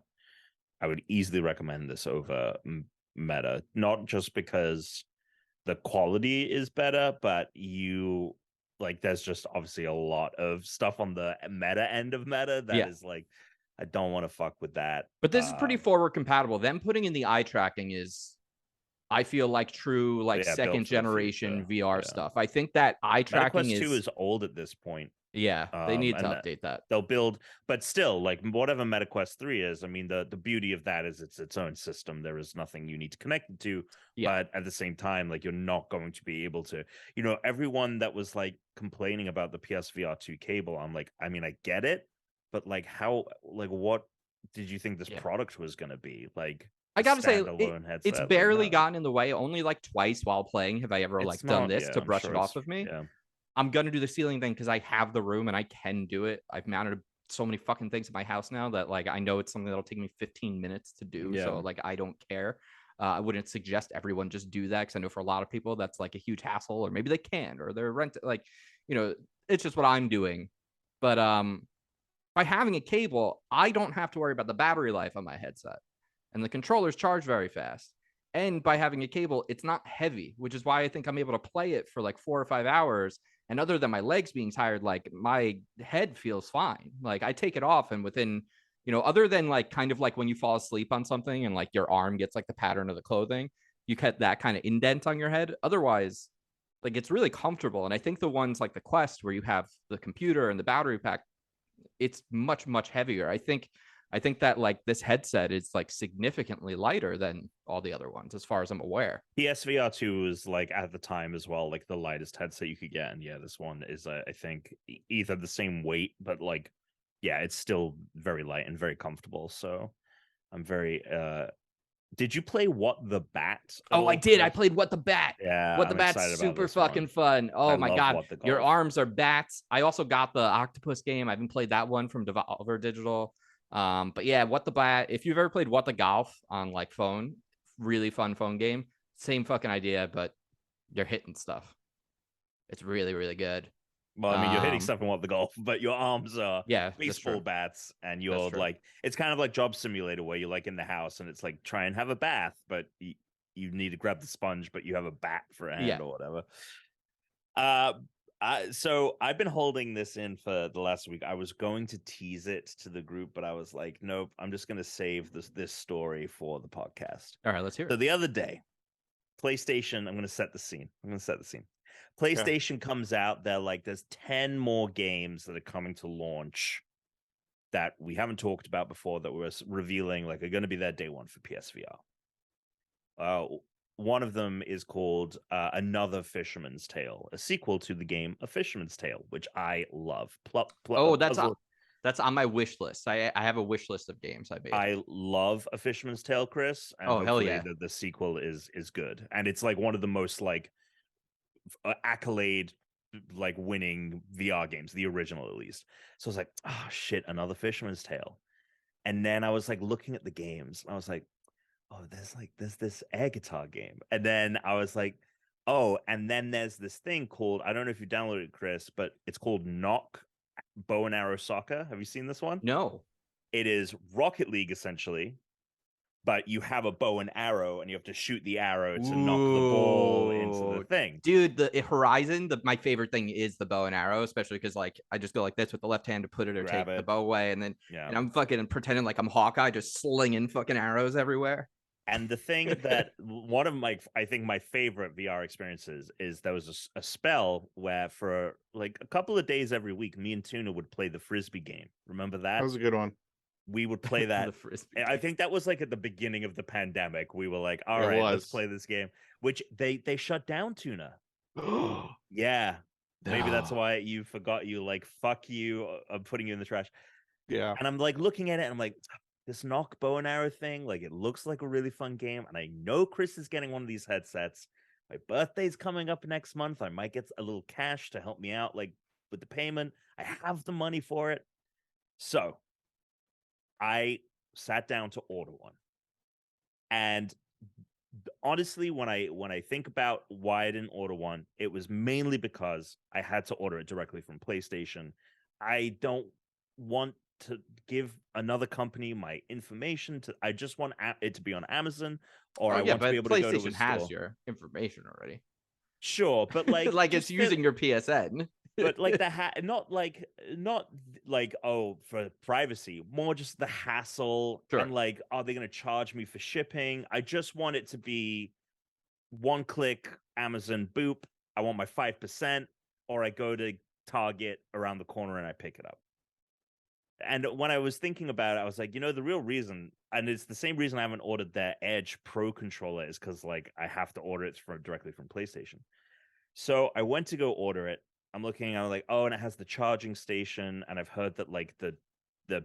I would easily recommend this over Meta, not just because the quality is better, but you like there's just obviously a lot of stuff on the Meta end of Meta that is like, I don't want to fuck with that. But this is pretty forward compatible. Them putting in the eye tracking is, I feel like, true like second generation VR stuff. I think that eye tracking MetaQuest 2 is old at this point. Yeah, they need to update that. They'll build, but still, like whatever MetaQuest 3 is, I mean, the beauty of that is it's its own system. There is nothing you need to connect it to. But at the same time, like you're not going to be able to, you know, everyone that was like complaining about the PSVR 2 cable, I'm like, I mean, I get it, but like how, like what did you think this product was going to be? Like, I gotta say, it's barely gotten in the way. Only like twice while playing have I ever like done this to brush it off of me. I'm gonna do the ceiling thing because I have the room and I can do it. I've mounted so many fucking things in my house now that like I know it's something that'll take me 15 minutes to do. So like I don't care. I wouldn't suggest everyone just do that because I know for a lot of people that's like a huge hassle, or maybe they can't, or they're renting. Like, you know, it's just what I'm doing. But by having a cable, I don't have to worry about the battery life on my headset, and the controllers charge very fast. And by having a cable, it's not heavy, which is why I think I'm able to play it for like 4 or 5 hours. And other than my legs being tired, like my head feels fine. Like I take it off and within, you know, other than like kind of like when you fall asleep on something and like your arm gets like the pattern of the clothing, you get that kind of indent on your head. Otherwise, like it's really comfortable. And I think the ones like the Quest where you have the computer and the battery pack, it's much, much heavier. I think that like this headset is like significantly lighter than all the other ones, as far as I'm aware. PSVR 2 is like at the time as well, like the lightest headset you could get. And yeah, this one is, I think, either the same weight, but like, yeah, it's still very light and very comfortable. So I'm very, did you play What the Bat? Oh, I did. I played What the Bat. Yeah. What the Bat's super fucking fun. Oh my God. Your arms are bats. I also got the octopus game. I haven't played that one from Devolver Digital. But yeah, What the Bat, if you've ever played What the Golf on like phone, really fun phone game, same fucking idea, but you're hitting stuff. It's really, really good. Well, I mean, you're hitting stuff in What the Golf, but your arms are baseball bats, and you're like, it's kind of like Job Simulator where you're like in the house and it's like try and have a bath, but you need to grab the sponge, but you have a bat for a hand or whatever. So I've been holding this in for the last week. I was going to tease it to the group, but I was like, nope, I'm just going to save this story for the podcast. All right, let's hear it. So the other day, PlayStation, I'm going to set the scene. PlayStation comes out. They're like, there's 10 more games that are coming to launch that we haven't talked about before that we're revealing, like, are going to be there day one for PSVR. One of them is called Another Fisherman's Tale, a sequel to the game A Fisherman's Tale, which I love. That's on my wish list. I have a wish list of games I made. I love A Fisherman's Tale, Chris. And hell yeah! The sequel is good, and it's like one of the most like accolade like winning VR games, the original at least. So I was like, oh shit, Another Fisherman's Tale. And then I was like looking at the games, and I was like, oh, there's this air guitar game. And then I was like, oh, and then there's this thing called, I don't know if you downloaded it, Chris, but it's called Knock Bow and Arrow Soccer. Have you seen this one? No. It is Rocket League essentially, but you have a bow and arrow, and you have to shoot the arrow to knock the ball into the thing. Dude, the Horizon, my favorite thing is the bow and arrow, especially because like I just go like this with the left hand to put it or take the bow away, and then and I'm fucking pretending like I'm Hawkeye, just slinging fucking arrows everywhere. And the thing that one of my, I think my favorite VR experiences is there was a spell where for like a couple of days every week, me and Tuna would play the Frisbee game. Remember that? That was a good one. We would play that. I think that was like at the beginning of the pandemic. We were like, all right, let's play this game, which they shut down Tuna. Yeah. Maybe that's why you forgot you like, fuck you. I'm putting you in the trash. Yeah. And I'm like looking at it and I'm like, this knock bow and arrow thing, like it looks like a really fun game. And I know Chris is getting one of these headsets. My birthday's coming up next month. I might get a little cash to help me out, like with the payment. I have the money for it. So I sat down to order one. And honestly, when I think about why I didn't order one, it was mainly because I had to order it directly from PlayStation. I don't want to give another company my information. I just want it to be on Amazon, or I want to be able to go to a store. PlayStation has your information already. Sure, but like like it's using your PSN. But like not like oh, for privacy, more just the hassle. Sure. And like, are they going to charge me for shipping? I just want it to be one click, Amazon, boop. I want my 5%, or I go to Target around the corner and I pick it up. And when I was thinking about it, I was like, the real reason, and it's the same reason I haven't ordered their Edge Pro controller, is because like I have to order it directly from PlayStation. So I went to go order it. I'm looking, I'm like, oh, and it has the charging station, and I've heard that like the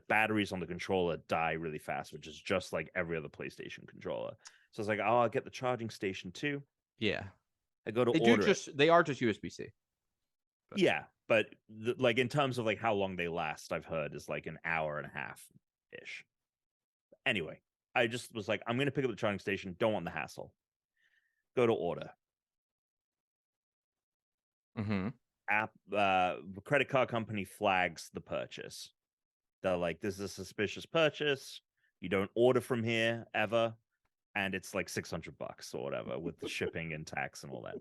batteries on the controller die really fast, which is just like every other PlayStation controller. So I was like, oh, I'll get the charging station too. Yeah. I go to order it. They are just USB-C. But... Yeah, but like in terms of like how long they last, I've heard is like an hour and a half ish. Anyway, I just was like, I'm going to pick up the charging station. Don't want the hassle. Go to order. Mm-hmm. Credit card company flags the purchase. They're like, this is a suspicious purchase. You don't order from here ever. And it's like $600 or whatever with the shipping and tax and all that.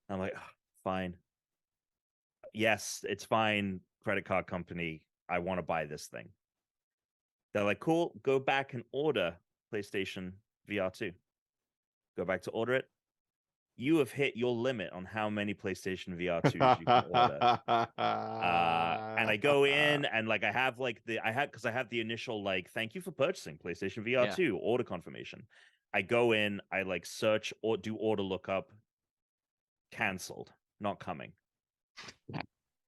I'm like, oh, fine. Yes, it's fine. Credit card company. I want to buy this thing. They're like, cool. Go back and order PlayStation VR 2. Go back to order it. You have hit your limit on how many PlayStation VR 2s you can order. And I go in and like I have the initial like, thank you for purchasing PlayStation VR 2 order confirmation. I go in, I like search or do order lookup. Canceled, not coming.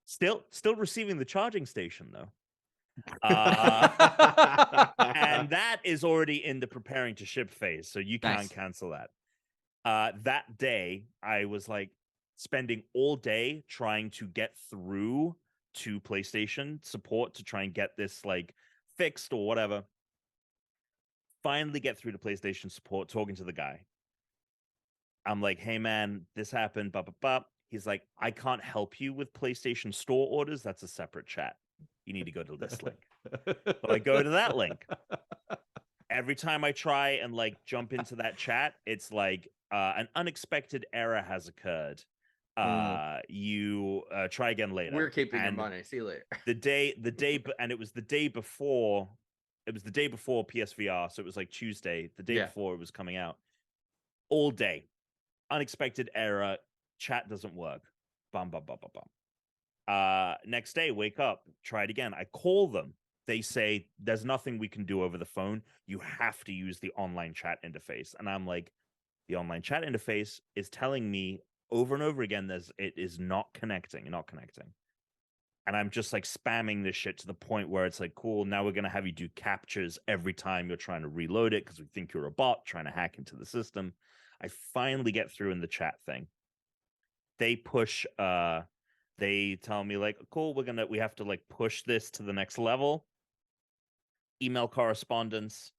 Still receiving the charging station though. And that is already in the preparing to ship phase, so you can't cancel that. That day, I was like spending all day trying to get through to PlayStation support to try and get this like fixed or whatever. Finally get through to PlayStation support, talking to the guy. I'm like, hey man, this happened, blah, blah, blah. He's like, I can't help you with PlayStation Store orders. That's a separate chat. You need to go to this link. So I go to that link. Every time I try and like jump into that chat, it's like an unexpected error has occurred. You try again later. We're keeping your money. See you later. And it was the day before. It was the day before PSVR, so it was like Tuesday, the day before it was coming out. All day, unexpected error. Chat doesn't work. Bum bum bum bum bum. Next day, wake up, try it again. I call them. They say there's nothing we can do over the phone. You have to use the online chat interface. And I'm like, the online chat interface is telling me over and over again it is not connecting. And I'm just like spamming this shit to the point where it's like, cool, now we're going to have you do captures every time you're trying to reload it because we think you're a bot trying to hack into the system. I finally get through in the chat thing. They push, they tell me like, cool, we have to like push this to the next level. Email correspondence.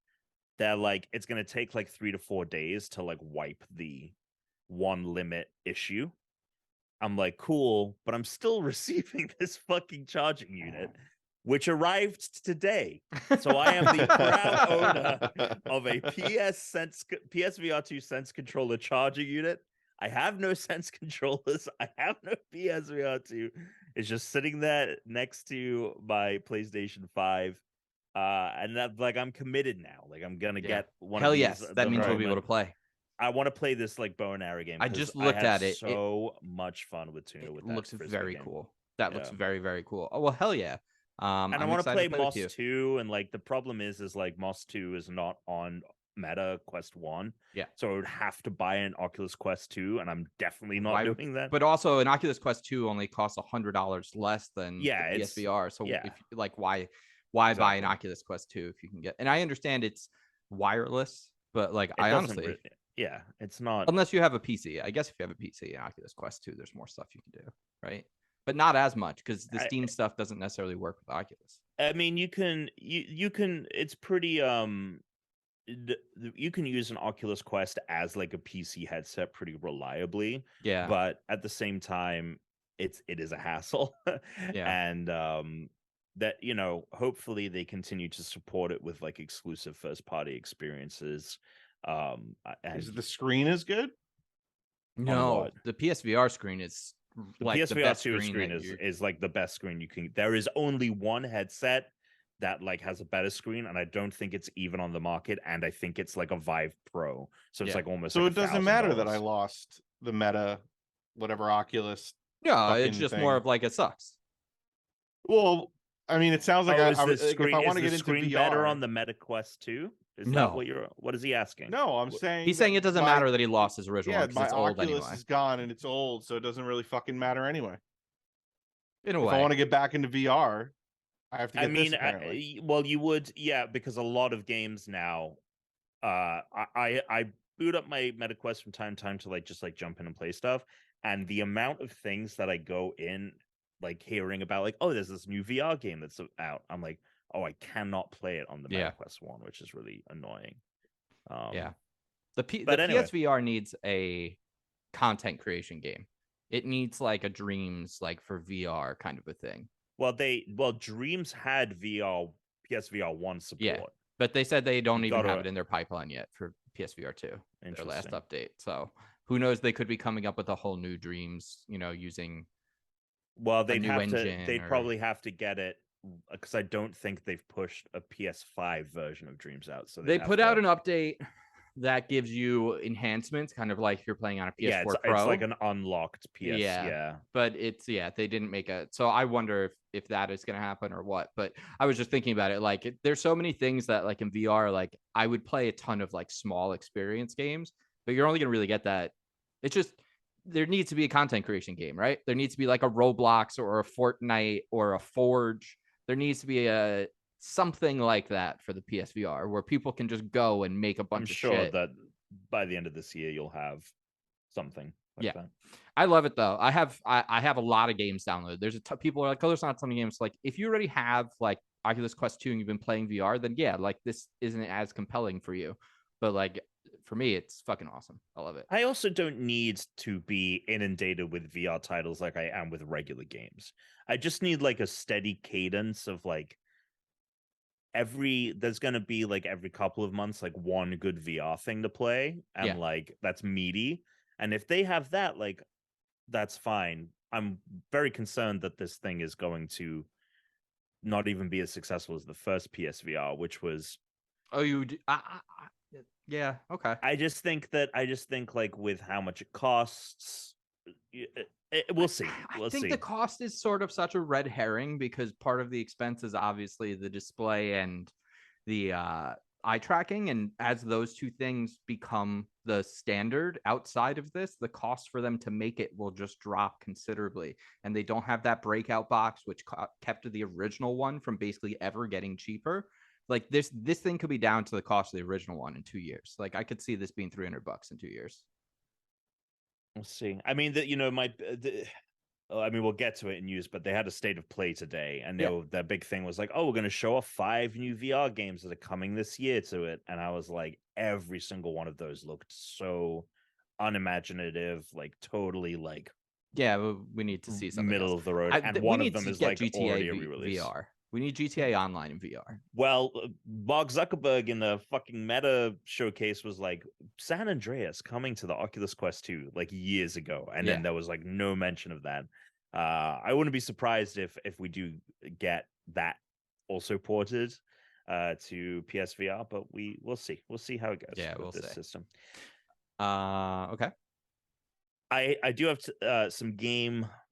They're like, it's going to take like 3 to 4 days to like wipe the one limit issue. I'm like, cool, but I'm still receiving this fucking charging unit. which arrived today. So I am the proud owner of a PSVR 2 Sense controller charging unit. I have no Sense controllers. I have no PSVR 2. It's just sitting there next to my PlayStation 5. And that, like, I'm committed now. Like, I'm gonna get one Hell of these. yes, that means we'll be able to play. I want to play this like bow and arrow game. I just looked at it. So much fun with Tuna. With that looks very game. cool. That looks very, very cool. Oh well, hell yeah. And I want to play Moss 2. And like the problem is like Moss 2 is not on Meta Quest 1. Yeah. So I would have to buy an Oculus Quest 2, and I'm definitely not doing that. But also, an Oculus Quest 2 only costs $100 less than the PSVR. So if like, why buy an Oculus Quest 2 if you can get? And I understand it's wireless, but like I honestly. It's not unless you have a PC. I guess if you have a PC and Oculus Quest 2, there's more stuff you can do, right? But not as much because the Steam stuff doesn't necessarily work with Oculus. I mean, you can it's pretty you can use an Oculus Quest as like a PC headset pretty reliably. Yeah. But at the same time, it is a hassle. And that, you know, hopefully they continue to support it with like exclusive first party experiences. Is the screen as good? No, the PSVR screen is like the PSVR 2 screen is like the best screen you can. There is only one headset that like has a better screen, and I don't think it's even on the market, and I think it's like a Vive Pro, so it's like almost so like it doesn't matter that I lost the Meta whatever Oculus. No, it's just more of like it sucks. Well, I mean, it sounds like if I want to get into VR, better on the Meta Quest 2. Is that what is he asking? No, I'm saying he's saying it doesn't matter that he lost his original one because it's old Oculus anyway. is gone and it's old, so it doesn't really fucking matter anyway. In a way, if I want to get back into VR, I have to get this. Apparently. Well, you would, because a lot of games now, I boot up my MetaQuest from time to time to just jump in and play stuff, and the amount of things that I go in like hearing about, like, oh, there's this new VR game that's out. I'm like, oh, I cannot play it on the MetaQuest 1, which is really annoying. The PSVR needs a content creation game. It needs like a Dreams, like for VR kind of a thing. Well, Dreams had PSVR 1 support. But they said they don't even have it in their pipeline yet for PSVR 2, their last update. So who knows? They could be coming up with a whole new Dreams, using. Well, they'd probably have to get it because I don't think they've pushed a PS5 version of Dreams out. So they put out an update that gives you enhancements, kind of like you're playing on a PS4 Pro. It's like an unlocked PS. But it's they didn't make it. So I wonder if that is going to happen or what. But I was just thinking about it. Like, there's so many things that like in VR, like I would play a ton of like small experience games, but you're only going to really get that. It's just there needs to be a content creation game, right? There needs to be like a Roblox or a Fortnite or a Forge. There needs to be a something like that for the PSVR where people can just go and make a bunch of shit. I'm sure that by the end of this year you'll have something like that. I love it though. I have a lot of games downloaded. There's people are like, oh, there's not so many games. Like if you already have like Oculus Quest 2 and you've been playing VR, then like this isn't as compelling for you. But like for me, it's fucking awesome. I love it. I also don't need to be inundated with VR titles like I am with regular games. I just need like a steady cadence of like there's gonna be like every couple of months like one good VR thing to play, and like that's meaty. And if they have that, like that's fine. I'm very concerned that this thing is going to not even be as successful as the first PSVR, which was yeah, okay. I just think like with how much it costs, we'll see. I think the cost is sort of such a red herring because part of the expense is obviously the display and the eye tracking. And as those two things become the standard outside of this, the cost for them to make it will just drop considerably. And they don't have that breakout box, which kept the original one from basically ever getting cheaper. Like this thing could be down to the cost of the original one in 2 years. Like I could see this being $300 in 2 years. We'll see. I mean, we'll get to it in news, but they had a state of play today, and their big thing was like, oh, we're going to show off 5 new VR games that are coming this year to it. And I was like, every single one of those looked so unimaginative, like totally like. Yeah, we need to see something middle else. of the road, and one of them is like GTA already a re-release. VR. We need GTA Online in VR. Well, Mark Zuckerberg in the fucking Meta showcase was like, San Andreas coming to the Oculus Quest 2 like years ago, and then there was like no mention of that. I wouldn't be surprised if we do get that also ported to PSVR, but we'll see. We'll see how it goes with this system. Okay. I do have some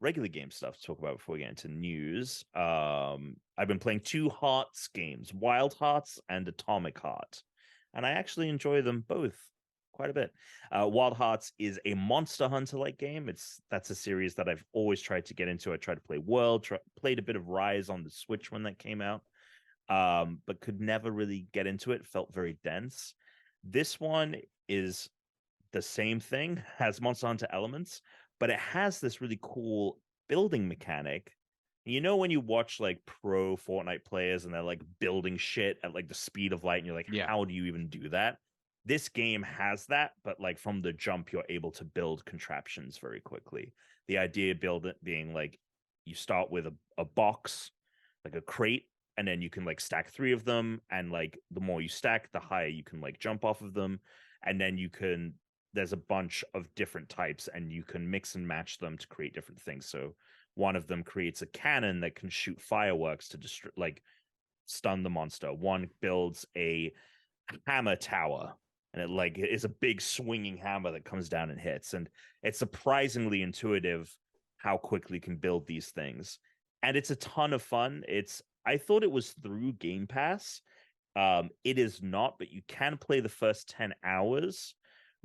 regular game stuff to talk about before we get into news. I've been playing 2 Hearts games, Wild Hearts and Atomic Heart, and I actually enjoy them both quite a bit. Wild Hearts is a Monster Hunter-like game. That's a series that I've always tried to get into. I tried to play World, played a bit of Rise on the Switch when that came out, but could never really get into it. Felt very dense. This one is the same thing, has Monster Hunter elements, but it has this really cool building mechanic. You know, when you watch like pro Fortnite players and they're like building shit at like the speed of light, and you're like, how do you even do that? This game has that, but like from the jump, you're able to build contraptions very quickly. The idea being like, you start with a box, like a crate, and then you can like stack 3 of them, and like the more you stack, the higher you can like jump off of them, and then there's a bunch of different types, and you can mix and match them to create different things. So one of them creates a cannon that can shoot fireworks to stun the monster. One builds a hammer tower, and it like is a big swinging hammer that comes down and hits. And it's surprisingly intuitive how quickly you can build these things. And it's a ton of fun. I thought it was through Game Pass. It is not, but you can play the first 10 hours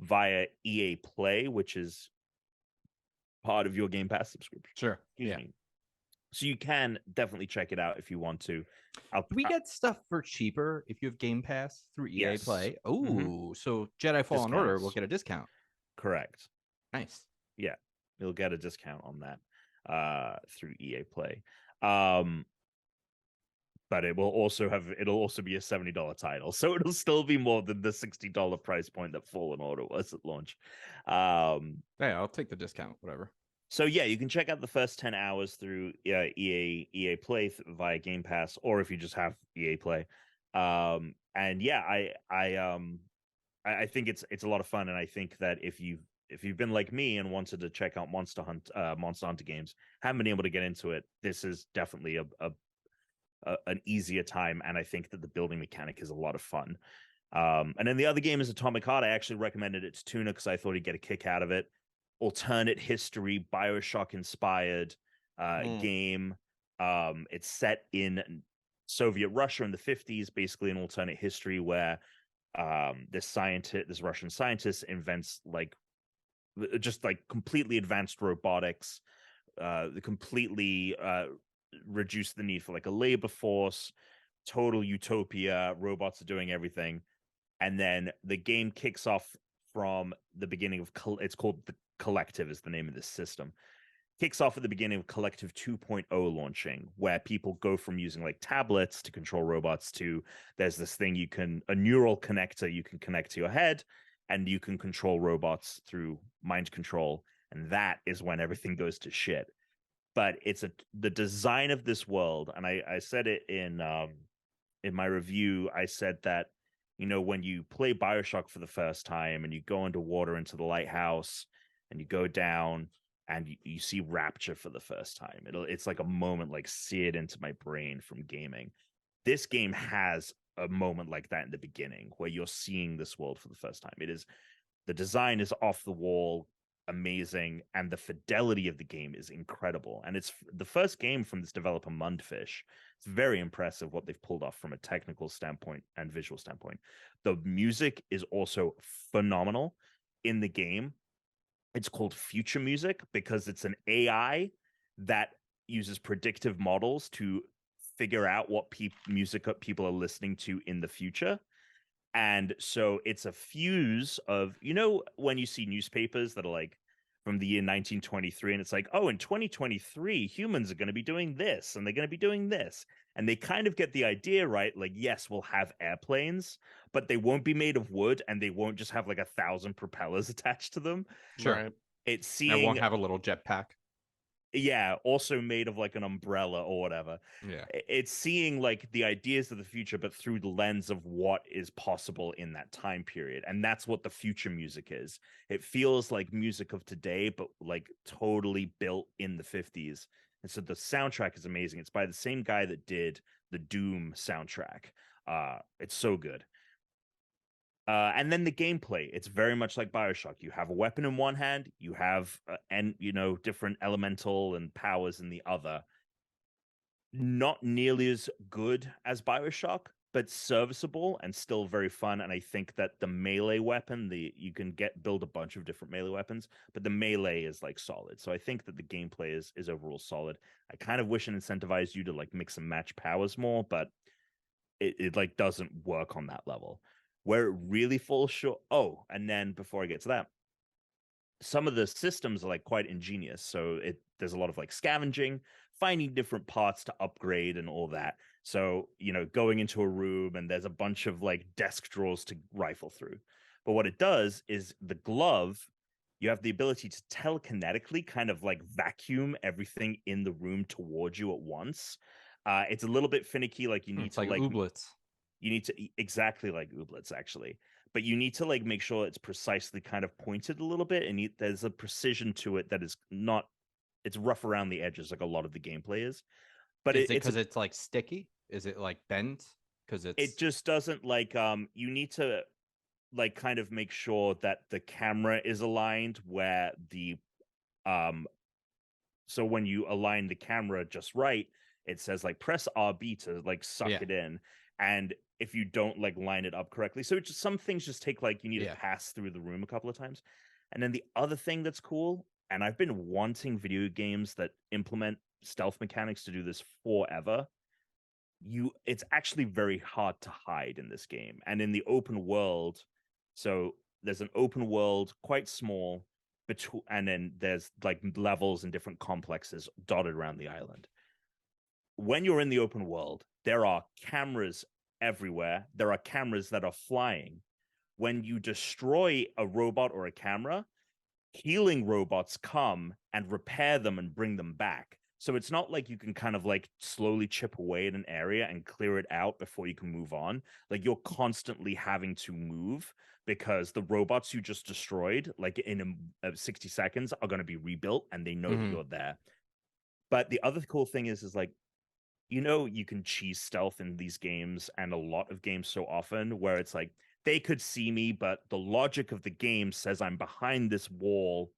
via EA Play, which is part of your Game Pass subscription. Sure. So you can definitely check it out if you want to. We get stuff for cheaper if you have Game Pass through EA Play. Oh, so Jedi Fallen Order will get a discount. Correct. Nice. Yeah, you'll get a discount on that through EA Play. But it'll also be a $70 title, so it'll still be more than the $60 price point that Fallen Order was at launch. Yeah, I'll take the discount, whatever. So yeah, you can check out the first 10 hours through EA Play via Game Pass, or if you just have EA Play. And yeah, I think it's a lot of fun, and I think that if you've been like me and wanted to check out Monster Hunter games, haven't been able to get into it, this is definitely an easier time, and I think that the building mechanic is a lot of fun. And then the other game is Atomic Heart. I actually recommended it to Tuna because I thought he'd get a kick out of it. Alternate history, Bioshock inspired game. It's set in Soviet Russia in the 50s, basically an alternate history where this Russian scientist invents just completely advanced robotics, completely reduce the need for like a labor force, total utopia, robots are doing everything. And then the game kicks off from the beginning of it's called the Collective is the name of this system. Kicks off at the beginning of Collective 2.0 launching, where people go from using like tablets to control robots to there's this thing a neural connector you can connect to your head, and you can control robots through mind control. And that is when everything goes to shit. But the design of this world, and I said it in my review. I said that, when you play Bioshock for the first time and you go underwater into the lighthouse and you go down and you see Rapture for the first time, it's like a moment like seared into my brain from gaming. This game has a moment like that in the beginning where you're seeing this world for the first time. The design is off the wall, amazing, and the fidelity of the game is incredible. And it's the first game from this developer Mundfish. It's very impressive what they've pulled off from a technical standpoint and visual standpoint. The music is also phenomenal in the game. It's called Future Music because it's an AI that uses predictive models to figure out what music people are listening to in the future. And so it's a fuse of, when you see newspapers that are like from the year 1923, and it's like, oh, in 2023, humans are going to be doing this, and they're going to be doing this. And they kind of get the idea, right? Like, yes, we'll have airplanes, but they won't be made of wood, and they won't just have like 1,000 propellers attached to them. Sure. Right. It's seeing... I won't have a little jetpack. Yeah, also made of like an umbrella or whatever. Yeah. It's seeing like the ideas of the future, but through the lens of what is possible in that time period. And that's what the future music is. It feels like music of today, but like totally built in the 50s. And so the soundtrack is amazing. It's by the same guy that did the Doom soundtrack. It's so good. And then the gameplay, it's very much like BioShock. You have a weapon in one hand, you have different elemental and powers in the other. Not nearly as good as BioShock, but serviceable and still very fun. And I think that the melee weapon, you can build a bunch of different melee weapons, but the melee is like solid. So I think that the gameplay is overall solid. I kind of wish it incentivized you to like mix and match powers more, but it like doesn't work on that level. Where it really falls short. Oh, and then before I get to that, some of the systems are like quite ingenious. So there's a lot of like scavenging, finding different parts to upgrade and all that. So, going into a room and there's a bunch of like desk drawers to rifle through. But what it does is the glove, you have the ability to telekinetically kind of like vacuum everything in the room towards you at once. It's a little bit finicky. Like you need it's to like ooblets. You need to exactly like ooblets actually, but you need to like make sure it's precisely kind of pointed a little bit, and there's a precision to it that is not. It's rough around the edges like a lot of the gameplay is. But is it because it's like sticky? Is it like bent? Because it just doesn't like you need to like kind of make sure that the camera is aligned where the so when you align the camera just right, it says like press RB to like suck it in. And if you don't like line it up correctly, so it's just some things just take like you need to pass through the room a couple of times. And then the other thing that's cool, and I've been wanting video games that implement stealth mechanics to do this forever. It's actually very hard to hide in this game. And in the open world, so there's an open world, quite small, and then there's like levels and different complexes dotted around the island. When you're in the open world, there are cameras everywhere. There are cameras that are flying. When you destroy a robot or a camera, healing robots come and repair them and bring them back. So it's not like you can kind of like slowly chip away at an area and clear it out before you can move on. Like you're constantly having to move because the robots you just destroyed, like in 60 seconds, are going to be rebuilt and they know that you're there. But the other cool thing is like, you can cheese stealth in these games and a lot of games so often where it's like they could see me, but the logic of the game says I'm behind this wall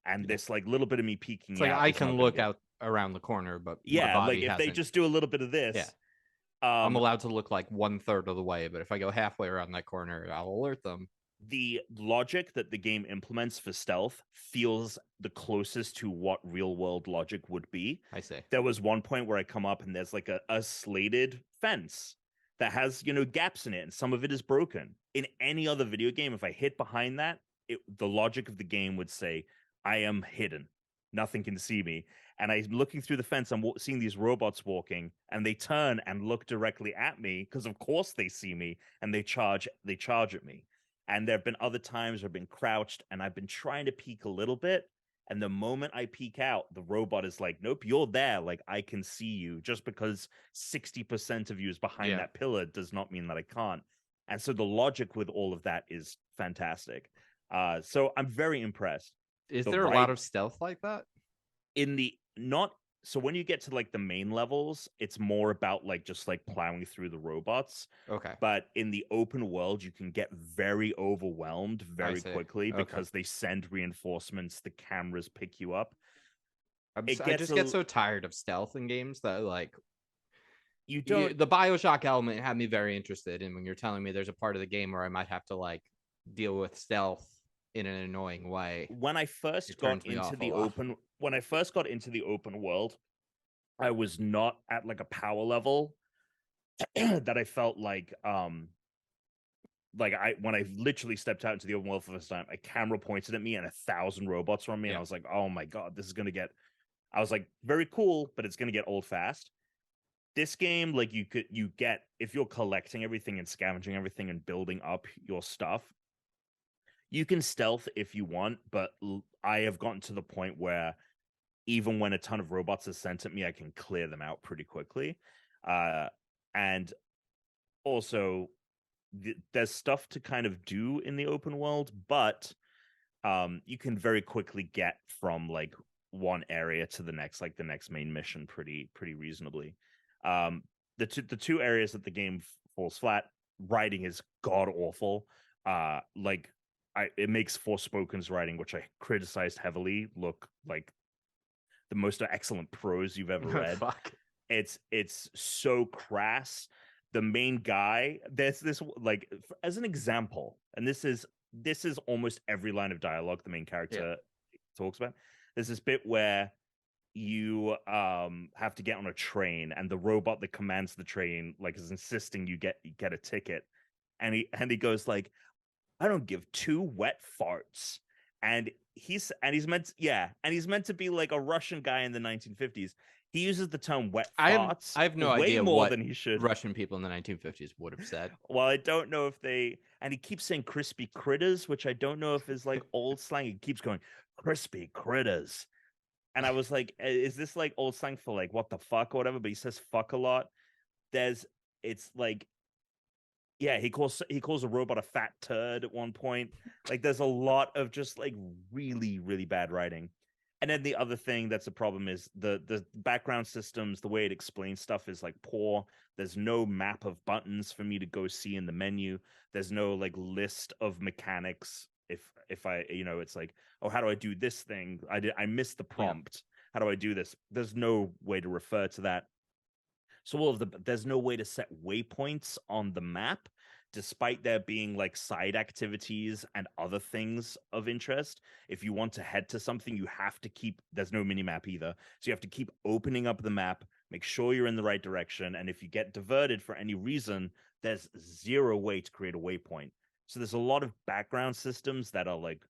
and this like little bit of me peeking it's like out. I can look out around the corner, but yeah, my body like if hasn't. they just do a little bit of this, I'm allowed to look like 1/3 of the way, but if I go halfway around that corner, I'll alert them. The logic that the game implements for stealth feels the closest to what real world logic would be. I see. There was one point where I come up and there's like a slated fence that has, gaps in it and some of it is broken. In any other video game, if I hit behind that, the logic of the game would say, I am hidden. Nothing can see me. And I'm looking through the fence, I'm seeing these robots walking and they turn and look directly at me because of course they see me and they charge at me. And there have been other times I've been crouched and I've been trying to peek a little bit. And the moment I peek out, the robot is like, nope, you're there. Like, I can see you. Just because 60% of you is behind that pillar does not mean that I can't. And so the logic with all of that is fantastic. So I'm very impressed. Is there a lot of stealth like that? So when you get to like the main levels, it's more about like just like plowing through the robots. Okay. But in the open world, you can get very overwhelmed very quickly because they send reinforcements, the cameras pick you up. I just get so tired of stealth in games that like the BioShock element had me very interested in when you're telling me there's a part of the game where I might have to like deal with stealth in an annoying way. When I first got into the open world, I was not at like a power level that I felt like when I literally stepped out into the open world for the first time, a camera pointed at me and 1,000 robots were on me, and I was like, oh my god, this is gonna get. I was like, very cool, but it's gonna get old fast. This game, like you get if you're collecting everything and scavenging everything and building up your stuff. You can stealth if you want, but I have gotten to the point where even when a ton of robots are sent at me, I can clear them out pretty quickly. And also, there's stuff to kind of do in the open world, but you can very quickly get from like one area to the next, like the next main mission, pretty reasonably. The two areas that the game falls flat, writing is god awful. It makes Forspoken's writing, which I criticized heavily, look like the most excellent prose you've ever read. Fuck. It's so crass. The main guy, there's this, like, as an example, and this is almost every line of dialogue the main character talks about. There's this bit where you have to get on a train, and the robot that commands the train like is insisting you get a ticket, and he goes like, I don't give two wet farts. And he's meant to be like a Russian guy in the 1950s. He uses the term wet farts. I have no way idea more what than he should. Russian people in the 1950s would have said. Well, I don't know if they, and he keeps saying crispy critters, which I don't know if is like old slang. He keeps going crispy critters. And I was like, is this like old slang for like what the fuck or whatever? But he says fuck a lot. It's like, yeah, he calls a robot a fat turd at one point. Like, there's a lot of just like really, really bad writing. And then the other thing that's a problem is the background systems, the way it explains stuff is like poor. There's no map of buttons for me to go see in the menu. There's no like list of mechanics. If I, it's like, oh, how do I do this thing? I missed the prompt. How do I do this? There's no way to refer to that. So there's no way to set waypoints on the map, despite there being like side activities and other things of interest. If you want to head to something, you have to there's no mini map either. So you have to keep opening up the map, make sure you're in the right direction. And if you get diverted for any reason, there's zero way to create a waypoint. So there's a lot of background systems that are like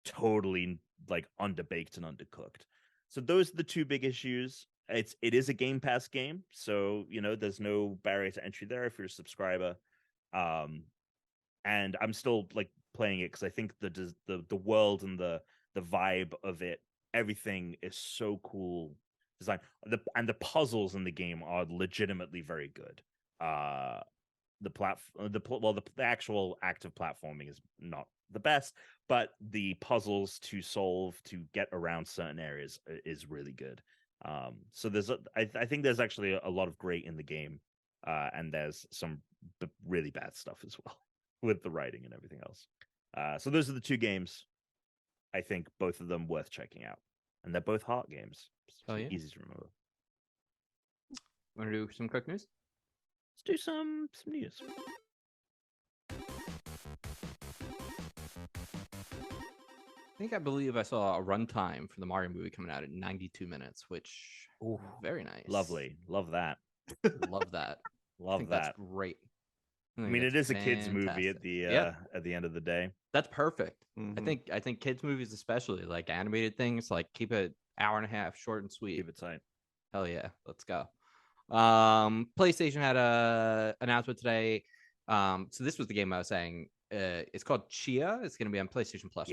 totally like underbaked and undercooked. So those are the two big issues. It is a Game Pass game, so there's no barrier to entry there if you're a subscriber. And I'm still like playing it because I think the world and the vibe of it, everything is so cool. Design the puzzles in the game are legitimately very good. The actual active platforming is not the best, but the puzzles to solve to get around certain areas is really good. So I think there's actually a lot of great in the game, and there's some really bad stuff as well with the writing and everything else. So those are the two games. I think both of them worth checking out, and they're both heart games. Oh yeah, easy to remember. Want to do some quick news? Let's do some news. I believe I saw a runtime for the Mario movie coming out at 92 minutes, which very nice. Lovely. Love that. Love that. Love that. That's great. I mean, it is a kids movie at the end of the day. That's perfect. Mm-hmm. I think kids movies, especially like animated things, like keep it hour and a half, short and sweet. Keep it tight. Hell yeah, let's go. PlayStation had a announcement today. So this was the game I was saying. It's called Chia. It's going to be on PlayStation Plus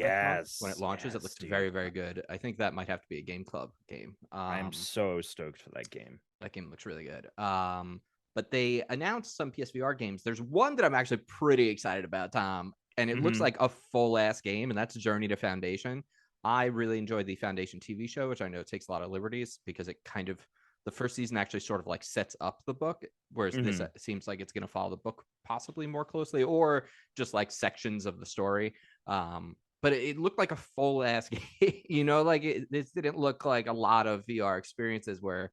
when it launches. It looks very, very good. I think that might have to be a Gameclub game. I'm so stoked for that game. That game looks really good. But they announced some PSVR games. There's one that I'm actually pretty excited about, Tom, and it looks like a full-ass game, and that's Journey to Foundation. I really enjoyed the Foundation TV show, which I know takes a lot of liberties because it kind of, the first season actually sort of like sets up the book, whereas this seems like it's going to follow the book possibly more closely, or just like sections of the story. But it looked like a full ass game, like this didn't look like a lot of VR experiences where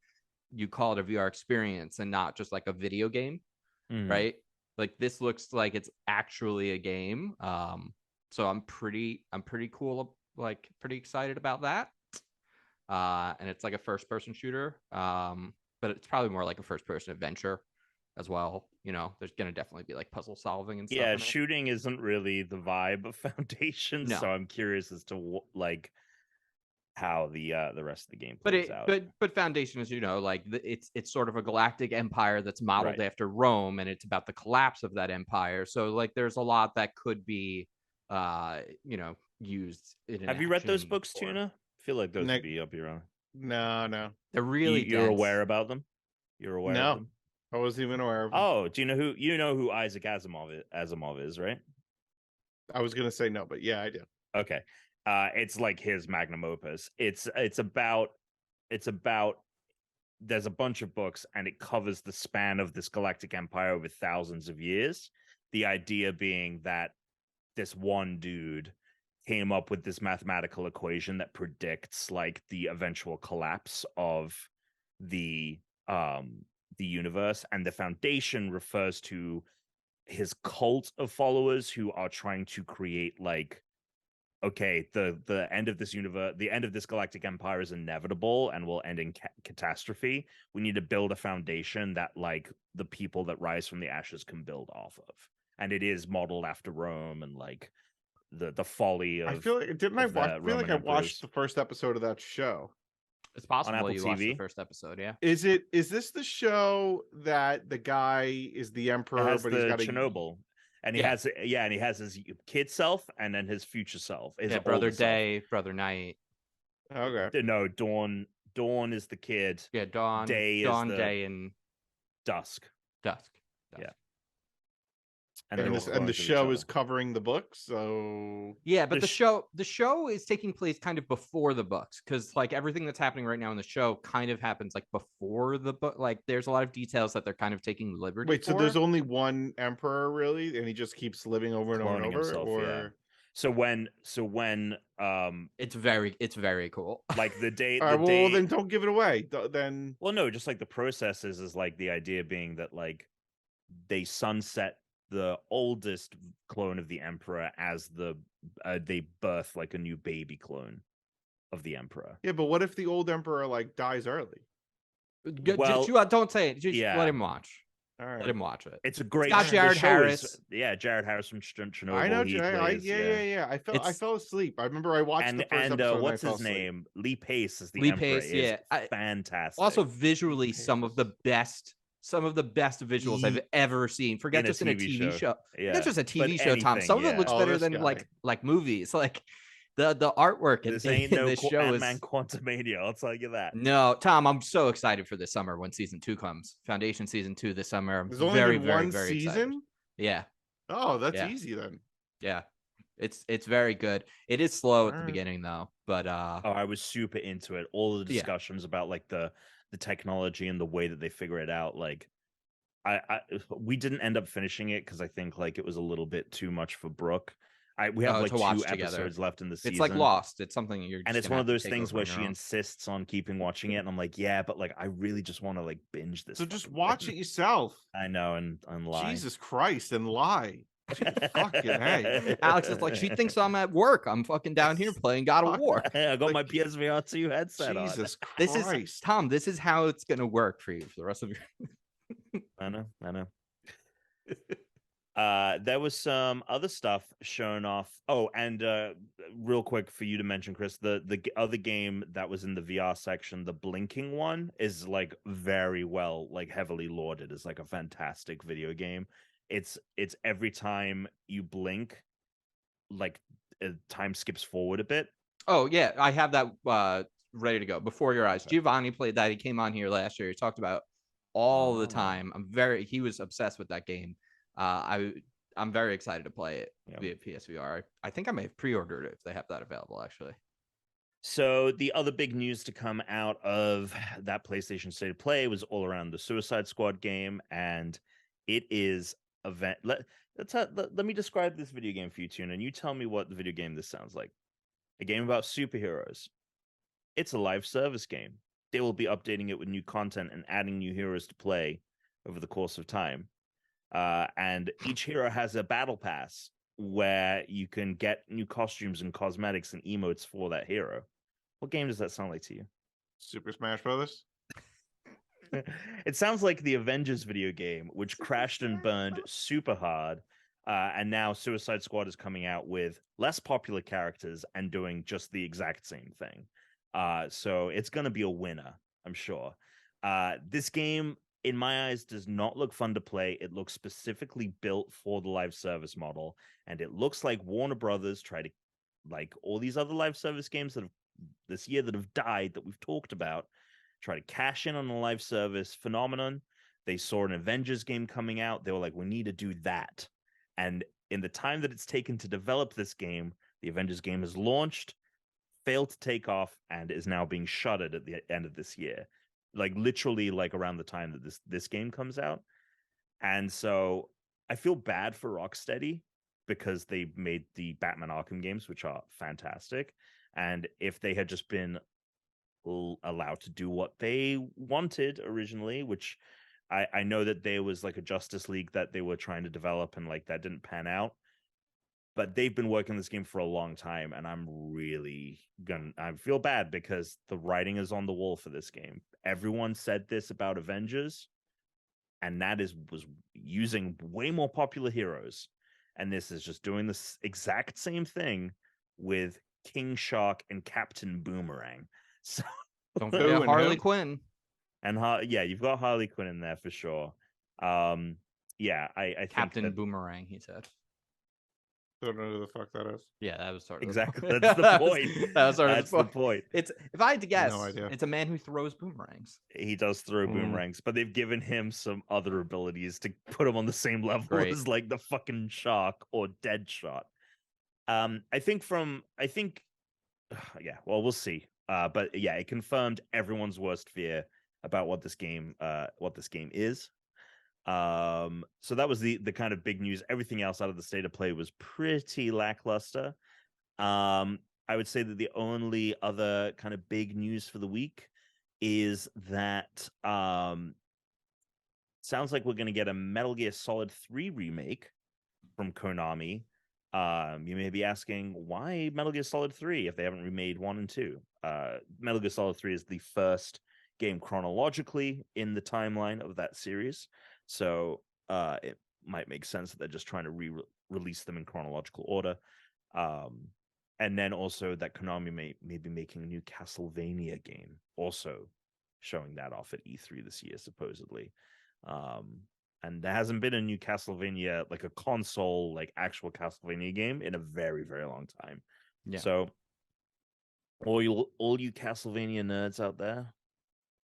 you call it a VR experience and not just like a video game, right? Like this looks like it's actually a game. So I'm pretty cool, like pretty excited about that. And it's like a first-person shooter, but it's probably more like a first-person adventure as well. There's gonna definitely be like puzzle solving and stuff. Yeah, shooting isn't really the vibe of Foundation, so I'm curious as to like how the rest of the game plays out. But Foundation is like it's sort of a galactic empire that's modeled after Rome, and it's about the collapse of that empire. So like there's a lot that could be used. Have you read those books, Tuna? I feel like those would be up your own. No. They're really You're dense. aware about them? You're aware of them? I wasn't even aware of them. Oh, do you know who Isaac Asimov is, right? I was gonna say no, but yeah, I do. Okay. It's like his magnum opus. It's about there's a bunch of books and it covers the span of this galactic empire over thousands of years. The idea being that this one dude came up with this mathematical equation that predicts like the eventual collapse of the universe, and the Foundation refers to his cult of followers who are trying to create like, okay, the end of this universe, the end of this galactic empire is inevitable and will end in catastrophe. We need to build a foundation that like the people that rise from the ashes can build off of, and it is modeled after Rome and like the folly of. I feel like I feel like I watched the first episode of that show. It's possible you watched the first episode, yeah. Is this the show that the guy is the emperor, but he's got Chernobyl, and he has his kid self and then his future self, his brother day, brother night. Okay. No, Dawn is the kid. Yeah, Dawn, day, day, and dusk. Yeah. And the show is covering the books, so yeah, but the show is taking place kind of before the books, because like everything that's happening right now in the show kind of happens like before the book. Like there's a lot of details that they're kind of taking liberty. Wait, so there's only one emperor really, and he just keeps living over and over and over, himself, or yeah. So when it's very cool. Like the day. All right, well, then don't give it away. Then no, just like the process is like the idea being that like they sunset the oldest clone of the emperor as they birth like a new baby clone of the emperor. Yeah, but what if the old emperor like dies early? Well, don't say it. Just let him watch. All right. Let him watch it. It's a great. Got Jared Harris. Jared Harris from Chernobyl. I know Jared. Yeah. I fell asleep. I remember I watched the first episode. What's his name? Lee Pace is the Lee emperor. Pace. Yeah, fantastic. Also, visually, some of the best visuals I've ever seen. Forget just in a TV show. Yeah. Not just a TV show, Tom. Some of it looks better than like movies. Like the artwork in this show is Quantumania. I'll tell you that. No, Tom, I'm so excited for this summer when season 2 comes. Foundation season 2 this summer. I'm There's only very, been very, one very season. Excited. Yeah. Oh, that's easy then. Yeah. It's very good. It is slow at the beginning though, but I was super into it. All the discussions about like the technology and the way that they figure it out. Like we didn't end up finishing it because I think like it was a little bit too much for Brooke. We have like 2 episodes left in the season. It's like Lost. It's something it's one of those things where she insists on keeping watching it, and I'm like, yeah, but like I really just want to like binge this. So just watch it yourself. I know, and lie. Jesus Christ, and lie. Fucking hey. Alex is like, she thinks I'm at work. I'm fucking down here playing God of War. I got my PSVR 2 headset on. Jesus Christ. This is Tom. This is how it's gonna work for you for the rest of your. I know. There was some other stuff shown off. Oh, and real quick for you to mention, Chris, the other game that was in the VR section, the blinking one, is like very well, like heavily lauded as like a fantastic video game. It's every time you blink, like time skips forward a bit. Oh yeah, I have that ready to go before your eyes. Giovanni played that. He came on here last year. He talked about all the time. He was obsessed with that game. I'm very excited to play it via PSVR. I think I may have pre-ordered it if they have that available, actually. So the other big news to come out of that PlayStation State of Play was all around the Suicide Squad game, and it is event. Let me describe this video game for you, Tuna, and you tell me what the video game this sounds like. A game about superheroes. It's a live service game. They will be updating it with new content and adding new heroes to play over the course of time. And each hero has a battle pass where you can get new costumes and cosmetics and emotes for that hero. What game does that sound like to you? Super Smash Brothers? It sounds like the Avengers video game, which crashed and burned super hard. And now Suicide Squad is coming out with less popular characters and doing just the exact same thing. So it's going to be a winner, I'm sure. This game, in my eyes, does not look fun to play. It looks specifically built for the live service model. And it looks like Warner Brothers tried to, like all these other live service games that have this year that have died that we've talked about, try to cash in on the live service phenomenon. They saw an Avengers game coming out. They were like, we need to do that. And in the time that it's taken to develop this game, the Avengers game has launched, failed to take off, and is now being shuttered at the end of this year. Like literally like around the time that this game comes out. And so I feel bad for Rocksteady because they made the Batman Arkham games, which are fantastic. And if they had just been allowed to do what they wanted originally, which I know that there was like a Justice League that they were trying to develop and like that didn't pan out. But they've been working this game for a long time, and I feel bad because the writing is on the wall for this game. Everyone said this about Avengers, and that was using way more popular heroes. And this is just doing this exact same thing with King Shark and Captain Boomerang. So don't forget Harley Quinn. And you've got Harley Quinn in there for sure. I think Captain Boomerang, he said. Don't know who the fuck that is. Yeah, that was sort of exactly. That's the point. That's the point. It's if I had to guess, no idea. It's a man who throws boomerangs. He does throw boomerangs, but they've given him some other abilities to put him on the same level as like the fucking Shark or Deadshot. We'll see. But yeah, it confirmed everyone's worst fear about what this game is. So that was the kind of big news. Everything else out of the state of play was pretty lackluster. I would say that the only other kind of big news for the week is that sounds like we're going to get a Metal Gear Solid 3 remake from Konami. You may be asking, why Metal Gear Solid 3 if they haven't remade 1 and 2? Metal Gear Solid 3 is the first game chronologically in the timeline of that series. So it might make sense that they're just trying to re-release them in chronological order. And then also that Konami may be making a new Castlevania game, also showing that off at E3 this year, supposedly. And there hasn't been a new Castlevania, like a console, like actual Castlevania game in a very, very long time. Yeah. So all you Castlevania nerds out there,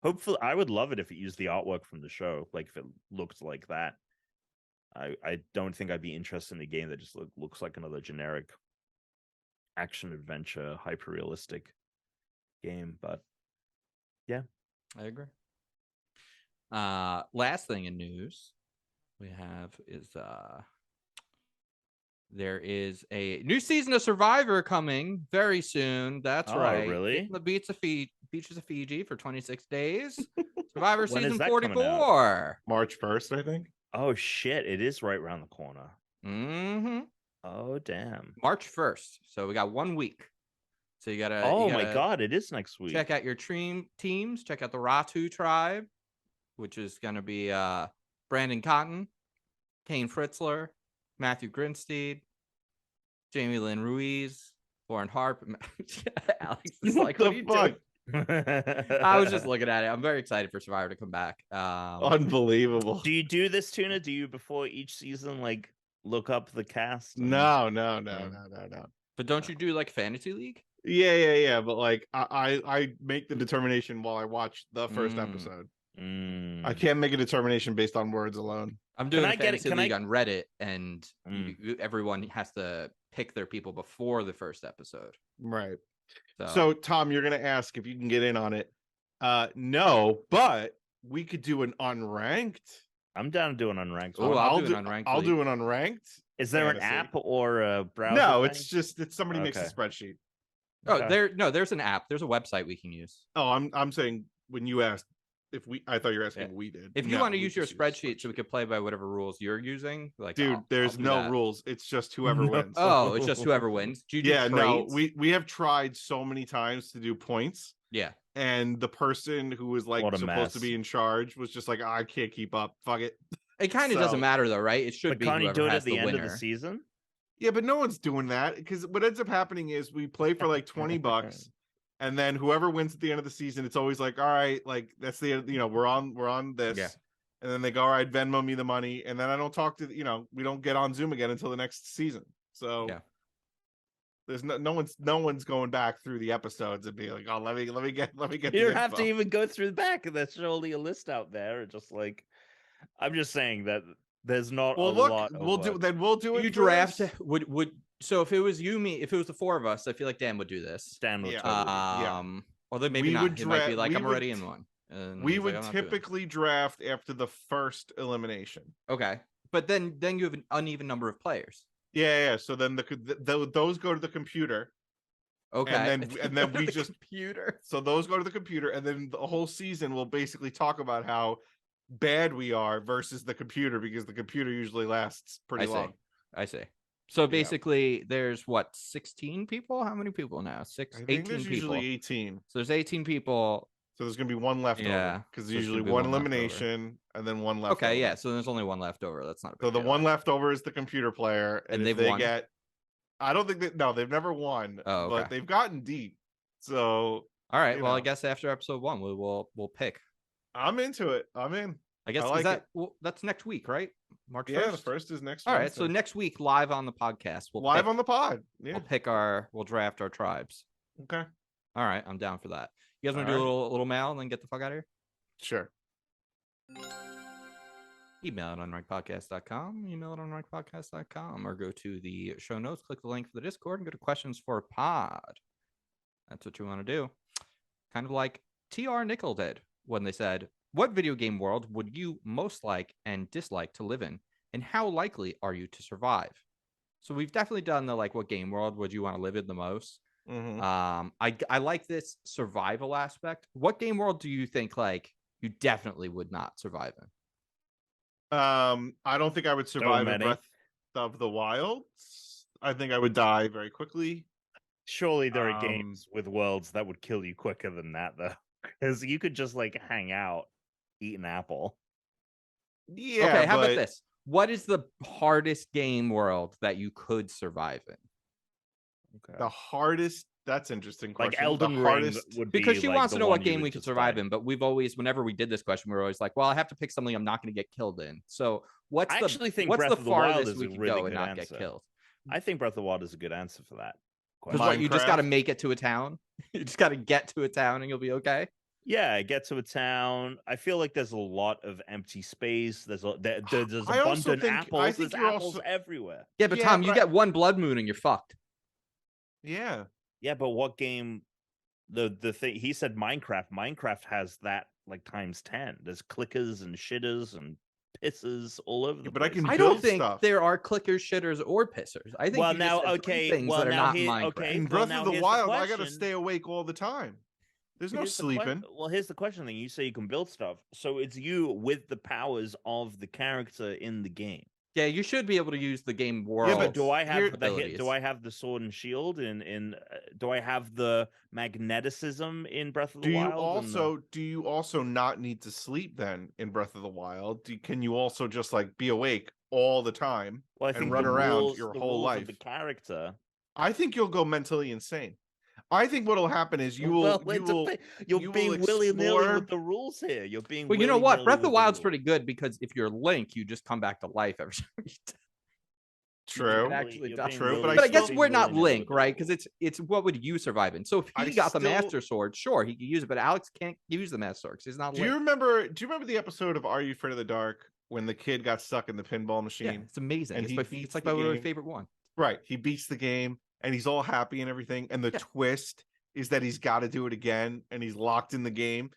hopefully, I would love it if it used the artwork from the show, like if it looked like that. I don't think I'd be interested in a game that just looks like another generic action adventure, hyper realistic game. But yeah, I agree. Last thing in news we have is there is a new season of Survivor coming very soon. That's right. Really? The beaches of Fiji for 26 days. Survivor season 44. March 1st, I think. Oh shit! It is right around the corner. Mm-hmm. Oh damn! March 1st. So we got 1 week. So you gotta. Oh my god! It is next week. Check out your teams. Check out the Ratu tribe, which is gonna be Brandon Cotton, Kane Fritzler, Matthew Grinstead, Jamie Lynn Ruiz, Lauren Harp. Alex is like, what are you doing? I was just looking at it. I'm very excited for Survivor to come back. Unbelievable. Do you do this, Tuna? Do you before each season like look up the cast? No. But don't you do like fantasy league? Yeah. But like I make the determination while I watch the first episode. I can't make a determination based on words alone. I'm doing a fantasy league on Reddit, and everyone has to pick their people before the first episode. Right. So Tom, you're gonna ask if you can get in on it. No, but we could do an unranked. I'm down to do an unranked. Oh, I'll do an unranked. I'll do an unranked. Is there an app or a browser? No, it's somebody makes a spreadsheet. Oh, there's an app. There's a website we can use. Oh, I'm saying when you asked I thought you were asking if we did. If you want to use your spreadsheet so we could play by whatever rules you're using, like dude, there's no rules. It's just whoever wins. Oh, it's just whoever wins. Do you do trades? No, we have tried so many times to do points. Yeah. And the person who was like supposed to be in charge was just like, I can't keep up. Fuck it. It kind of doesn't matter though, right? It should be can't you do it at the end winner. of the season? Yeah, but no one's doing that because what ends up happening is we play for like $20. And then whoever wins at the end of the season, it's always like, all right, like that's we're on this. Yeah. And then they go, all right, Venmo me the money. And then I don't talk to, we don't get on Zoom again until the next season. So There's no one's going back through the episodes and being like, oh, let me get You don't have to even go through the back. There's surely a list out there. Just like, I'm just saying that there's not lot. We'll do it. You draft would so if it was if it was the four of us, I feel like Dan would do this. Dan would totally. Although maybe not. It might be like I'm already in one. We would typically draft after the first elimination. Okay, but then you have an uneven number of players. Yeah. So then those go to the computer. Okay, and then we just computer. So those go to the computer, and then the whole season will basically talk about how bad we are versus the computer, because the computer usually lasts pretty long. I see. So basically, there's what, 16 people? How many people now? 18 people. Usually 18. So there's 18 people. So there's gonna be one left over, because there's usually one elimination and then one left. Okay, yeah. So there's only one left over. That's not a big deal. The one left over is the computer player, and if they won. I don't think they've never won, but they've gotten deep. So all right. Well, I guess after episode 1, we'll pick. I'm into it. I'm in. I guess that's next week, right? March 1st? Yeah, the 1st is next week. All right, so next week, live on the podcast. On the pod. Yeah. We'll draft our tribes. Okay. All right, I'm down for that. You guys want to do a little mail and then get the fuck out of here? Sure. Email it on unrankedpodcast.com, or go to the show notes, click the link for the Discord, and go to questions for a pod. That's what you want to do. Kind of like TR Nickel did when they said, what video game world would you most like and dislike to live in, and how likely are you to survive? So we've definitely done the what game world would you want to live in the most. Mm-hmm. I like this survival aspect. What game world do you think you definitely would not survive in? I don't think I would survive in Breath of the Wild. I think I would die very quickly. Surely there are games with worlds that would kill you quicker than that, though, because you could just hang out, eat an apple. Yeah. Okay, how about this? What is the hardest game world that you could survive in? Okay. The hardest. That's interesting question. Like Elden Ring would be, because she wants to know what game we could survive in, but we've always, whenever we did this question, we were always like, well, I have to pick something I'm not going to get killed in. So what's the farthest we can go and not get killed? I think Breath of the Wild is a good answer for that. Because you just got to make it to a town. You just got to get to a town and you'll be okay. Yeah, get to a town. I feel like there's a lot of empty space. There's abundant apples. There's apples everywhere. Yeah, but Tom, you get one blood moon and you're fucked. Yeah. Yeah, but what game? The thing he said, Minecraft. Minecraft has that times 10. There's clickers and shitters and pissers all over the place. I don't think there are clickers, shitters, or pissers. I think things that are not Minecraft. In Breath of the Wild, I gotta stay awake all the time. There's no sleeping. Well, here's the question thing. You say you can build stuff. So it's you with the powers of the character in the game. Yeah, you should be able to use the game world. Yeah, but do I have the sword and shield do I have the magneticism in Breath of the Wild? Do you also not need to sleep then in Breath of the Wild? Can you also just be awake all the time and run around your whole life? The character. I think you'll go mentally insane. I think what'll happen is you're being willy-nilly with the rules here. You're being you know what? Breath of the Wild's pretty good because if you're Link, you just come back to life every time you die. True. True. But I guess we're not Link, right? Because it's what would you survive in? So if he got the Master Sword, sure, he could use it, but Alex can't use the Master Sword because he's not Link. Do you remember the episode of Are You Afraid of the Dark when the kid got stuck in the pinball machine? Yeah, it's amazing. And it's my favorite one. Right. He beats the game. And he's all happy and everything. And the twist is that he's got to do it again. And he's locked in the game.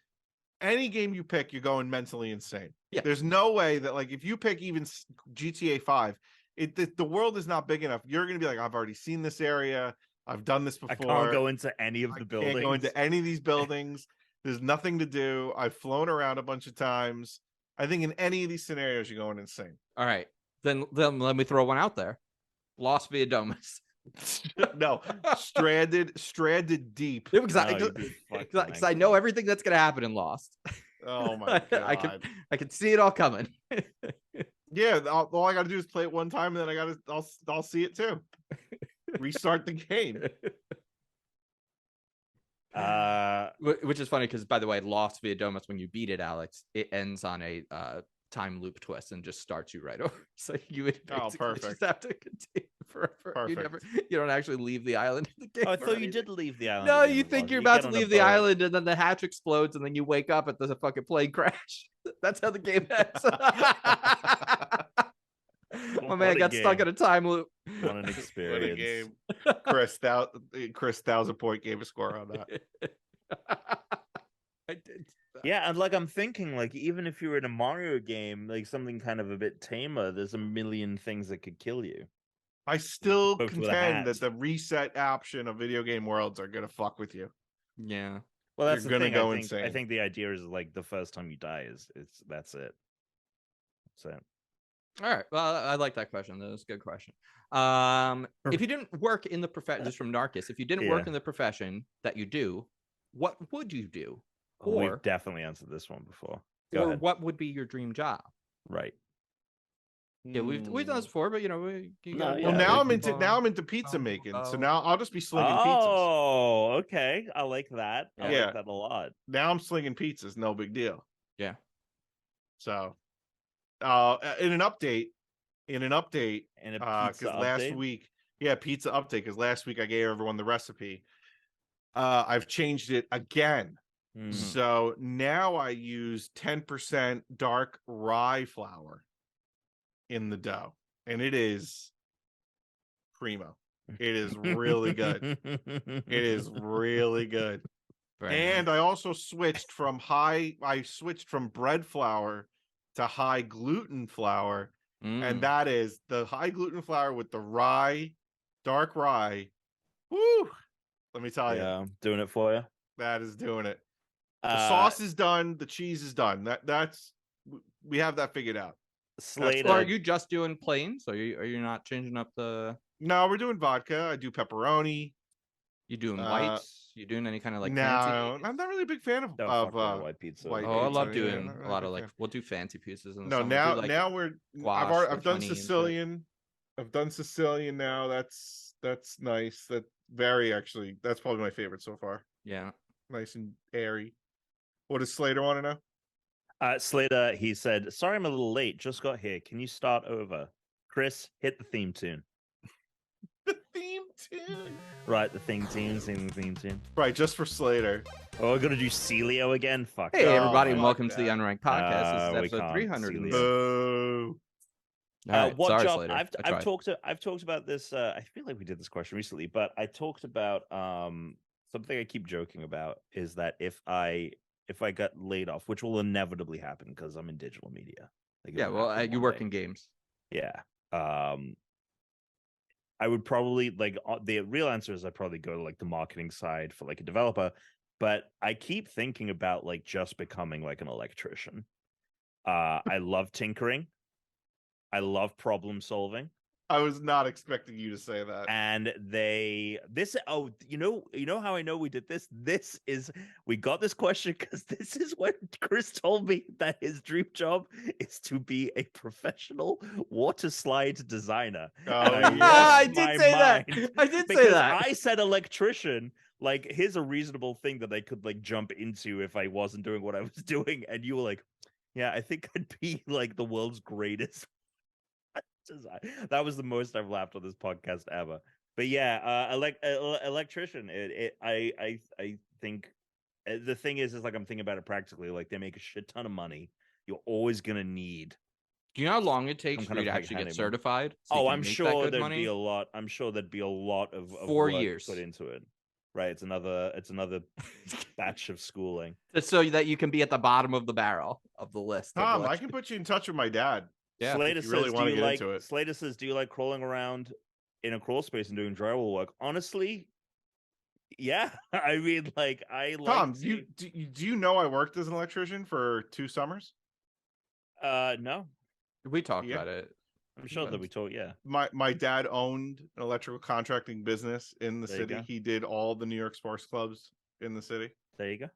Any game you pick, you're going mentally insane. Yeah. There's no way that if you pick even GTA 5, the world is not big enough. You're going to be like, I've already seen this area. I've done this before. I can't go into any of the buildings. I can't go into any of these buildings. There's nothing to do. I've flown around a bunch of times. I think in any of these scenarios, you're going insane. All right. Then let me throw one out there. Lost via Domus. No, stranded deep. Because I know everything that's gonna happen in Lost. Oh my god, I can see it all coming. Yeah, all I gotta do is play it one time, and then I'll see it too. Restart the game. Which is funny because, by the way, Lost via Domus, when you beat it, Alex, it ends on a time loop twist and just starts you right over. So you would perfect. just have to continue forever. Perfect. You don't actually leave the island of the game. Oh, I thought you did leave the island. No, you think you're about to leave the island, and then the hatch explodes, and then you wake up and there's a fucking plane crash. That's how the game ends. My man got stuck in a time loop. What an experience. What a game. Chris, 1,000-point game score on that. I did. Yeah, and like I'm thinking, like even if you were in a Mario game, like something kind of a bit tamer, there's a million things that could kill you. I still contend that the reset option of video game worlds are gonna fuck with you. Yeah. Well, that's You're the gonna thing. go insane. I think the idea is like the first time you die that's it. So. All right. Well, I like that question. That was a good question. If you didn't work in the profession, this is from Narcus. If you didn't work in the profession that you do, what would you do? Or we've definitely answered this one before. Go ahead. What would be your dream job? Right. Yeah, we've done this before, but now I'm into pizza making. So now I'll just be slinging pizzas. Oh, okay. I like that. I like that a lot. Now I'm slinging pizzas. No big deal. Yeah. So, in an update, because last week, pizza update. Because last week I gave everyone the recipe. I've changed it again. Mm-hmm. So now I use 10% dark rye flour in the dough, and it is primo. It is really good. It is really good. And I also switched from bread flour to high gluten flour, and that is the high gluten flour with the rye, dark rye. Woo! Let me tell you. Yeah, doing it for you. That is doing it. The sauce is done. The cheese is done. We have that figured out. Slater, are you just doing plains? Are you not changing up the? No, we're doing vodka. I do pepperoni. You doing whites? You doing any kind of like? No, fancy? I'm not really a big fan of white pizza. I love doing a lot of like. We'll do fancy pizzas. I've done Sicilian. I've done Sicilian now. That's nice. That's probably my favorite so far. Yeah, nice and airy. What does Slater want to know? Slater, he said, "Sorry, I'm a little late. Just got here. Can you start over? Chris, hit the theme tune." The theme tune. Right, the theme tune. Right, just for Slater. Oh, we're gonna do Celio again. Fuck. Hey, everybody, and welcome to the Unranked podcast. This is episode 300. Boo. What job? Slater. I've talked about this. I feel like we did this question recently, but I talked about something I keep joking about is that if I got laid off, which will inevitably happen because I'm in digital media. You work in games. Yeah. I would probably the real answer is I'd probably go to like the marketing side for like a developer, but I keep thinking about like just becoming like an electrician. I love tinkering. I love problem solving. I was not expecting you to say that. And you know how I know we did this? We got this question because this is when Chris told me that his dream job is to be a professional water slide designer. I did say that. I said electrician. Like, here's a reasonable thing that I could like jump into if I wasn't doing what I was doing. And you were like, yeah, I think I'd be like the world's greatest. That was the most I've laughed on this podcast ever. But yeah, electrician. I think the thing is like I'm thinking about it practically. Like, they make a shit ton of money. You're always gonna need. Do you know how long it takes for you to actually get certified? I'm sure there'd be a lot. I'm sure there'd be a lot of 4 years put into it. Right, it's another batch of schooling. So that you can be at the bottom of the barrel of the list. Tom, I can put you in touch with my dad. Yeah, Slater says, Slater says, do you like crawling around in a crawl space and doing drywall work? Honestly, yeah. I mean, like, Tom, do you know I worked as an electrician for 2 summers? No. We talked about it. I'm sure that we talked, yeah. My dad owned an electrical contracting business in the city. He did all the New York sports clubs in the city. There you go.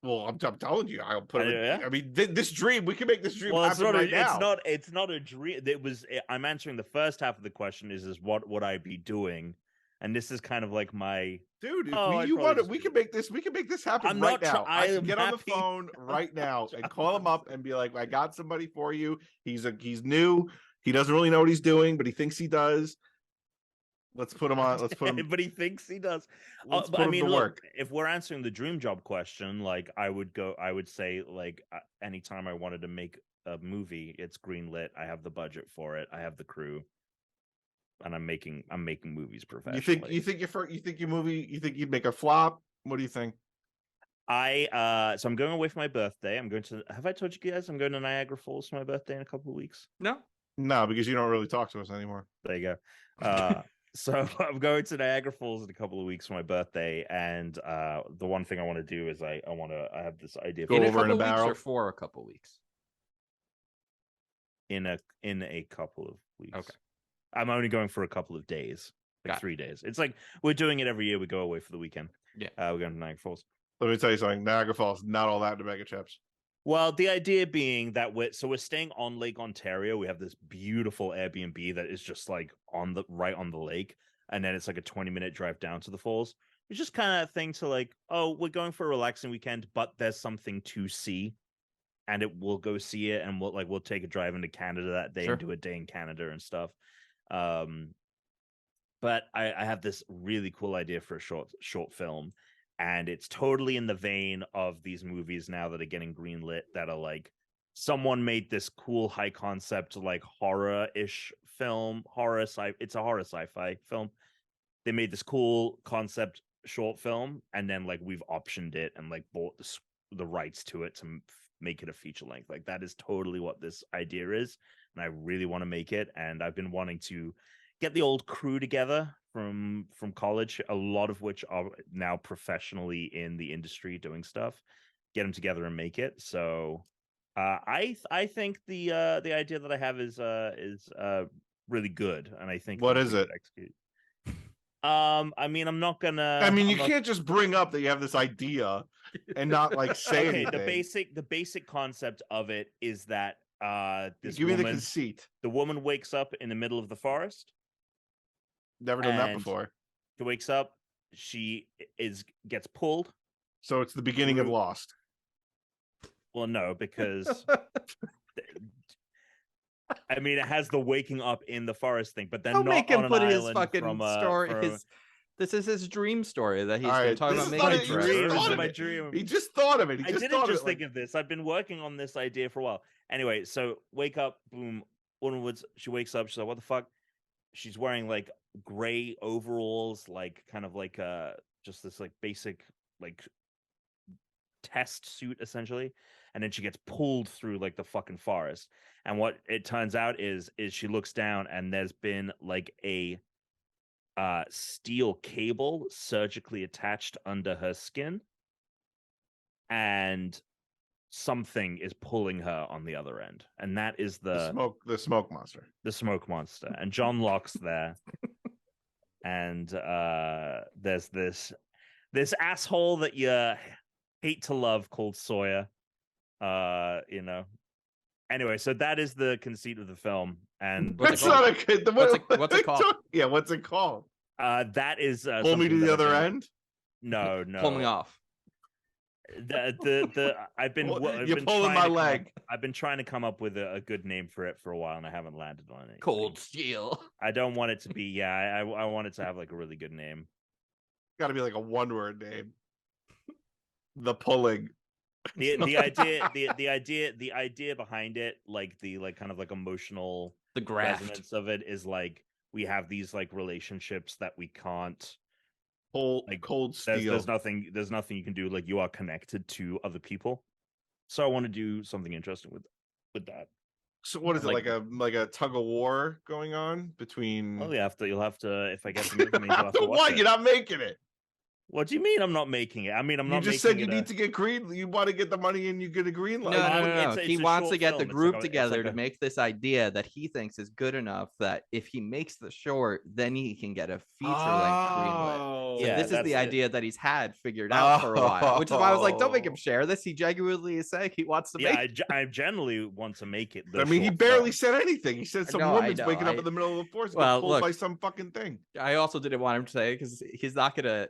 Well, I'm telling you, I'll put it. I mean, this dream, we can make this dream happen right now. It's not a dream. I'm answering the first half of the question is what would I be doing, And this is kind of like my dude. If we can make this happen right now. I can get on the phone right now and call him up and be like, I got somebody for you. He's new. He doesn't really know what he's doing, but he thinks he does. Let's put him on. Let's put him. But he thinks he does. Let's put him to work. If we're answering the dream job question, like I would say, like anytime I wanted to make a movie, it's greenlit. I have the budget for it. I have the crew, and I'm making movies professionally. You think your movie? You think you'd make a flop? What do you think? So I'm going away for my birthday. Have I told you guys I'm going to Niagara Falls for my birthday in a couple of weeks? No, because you don't really talk to us anymore. There you go. So I'm going to Niagara Falls in a couple of weeks for my birthday, and the one thing I want to do is I have this idea in a couple of weeks or for a couple of weeks. In a couple of weeks. Okay. I'm only going for a couple of days, like 3 days. It's like we're doing it every year. We go away for the weekend. Yeah, we're going to Niagara Falls. Let me tell you something. Niagara Falls, not all that to mega chips. Well, the idea being that we're staying on Lake Ontario. We have this beautiful Airbnb that is just like right on the lake, and then it's like a 20-minute drive down to the falls. It's just kind of a thing to like, oh, we're going for a relaxing weekend, but there's something to see, and we'll go see it, and we'll take a drive into Canada that day and do a day in Canada and stuff. But I have this really cool idea for a short film. And it's totally in the vein of these movies now that are getting greenlit that are like, someone made this cool high concept, like horror-ish film, it's a horror sci-fi film. They made this cool concept short film, and then like we've optioned it and like bought the rights to it to make it a feature length. Like that is totally what this idea is. And I really want to make it. And I've been wanting to get the old crew together from college, a lot of which are now professionally in the industry doing stuff, get them together and make it. So I think the idea that I have is really good, and I think what is it? Execute. I mean, I'm not gonna. I mean, you can't just bring up that you have this idea and not like say anything. The basic concept of it is that give me the conceit. The woman wakes up in the middle of the forest. Never done that before. She wakes up. She gets pulled. So it's the beginning of Lost. Well, no, because I mean, it has the waking up in the forest thing, but then not make him on put an his island fucking story. This is his dream story that he's been talking about making. This is my dream. He just thought of it. I didn't just think of this. I've been working on this idea for a while. Anyway, so wake up, boom. She wakes up. She's like, "What the fuck?" She's wearing like gray overalls, like kind of like just this like basic like test suit essentially, and then she gets pulled through like the fucking forest. And what it turns out is she looks down, and there's been like a steel cable surgically attached under her skin, and something is pulling her on the other end, and that is the smoke monster. And John Locke's there. And there's this asshole that you hate to love called Sawyer. Anyway, so that is the conceit of the film. And what's it called? Yeah, what's it called? That is pull me to the other end. No, pull me off. I've been pulling my leg. I've been trying to come up with a good name for it for a while, and I haven't landed on it. Cold Steel. I don't want it to be. I want it to have like a really good name. Got to be like a one-word name. The pulling. The idea behind it, like the kind of like emotional resonance of it is like we have these like relationships that we can't. Cold steel. There's nothing you can do. Like you are connected to other people, so I want to do something interesting with that. So what is it like a tug of war going on between? Well, you'll have to. If I get some information, what? You're not making it. What do you mean I'm not making it? I mean, I'm not. You just said you need to get green. You want to get the money and you get a green light. No. He wants to get the group together to make this idea that he thinks is good enough that if he makes the short, then he can get a feature-length greenlit. So this is the idea that he's had figured out for a while, which is why I was like, don't make him share this. He genuinely is saying he wants to make it. I generally want to make it. I mean, he barely said anything. He said some woman's waking up in the middle of the forest and pulled by some fucking thing. I also didn't want him to say because he's not gonna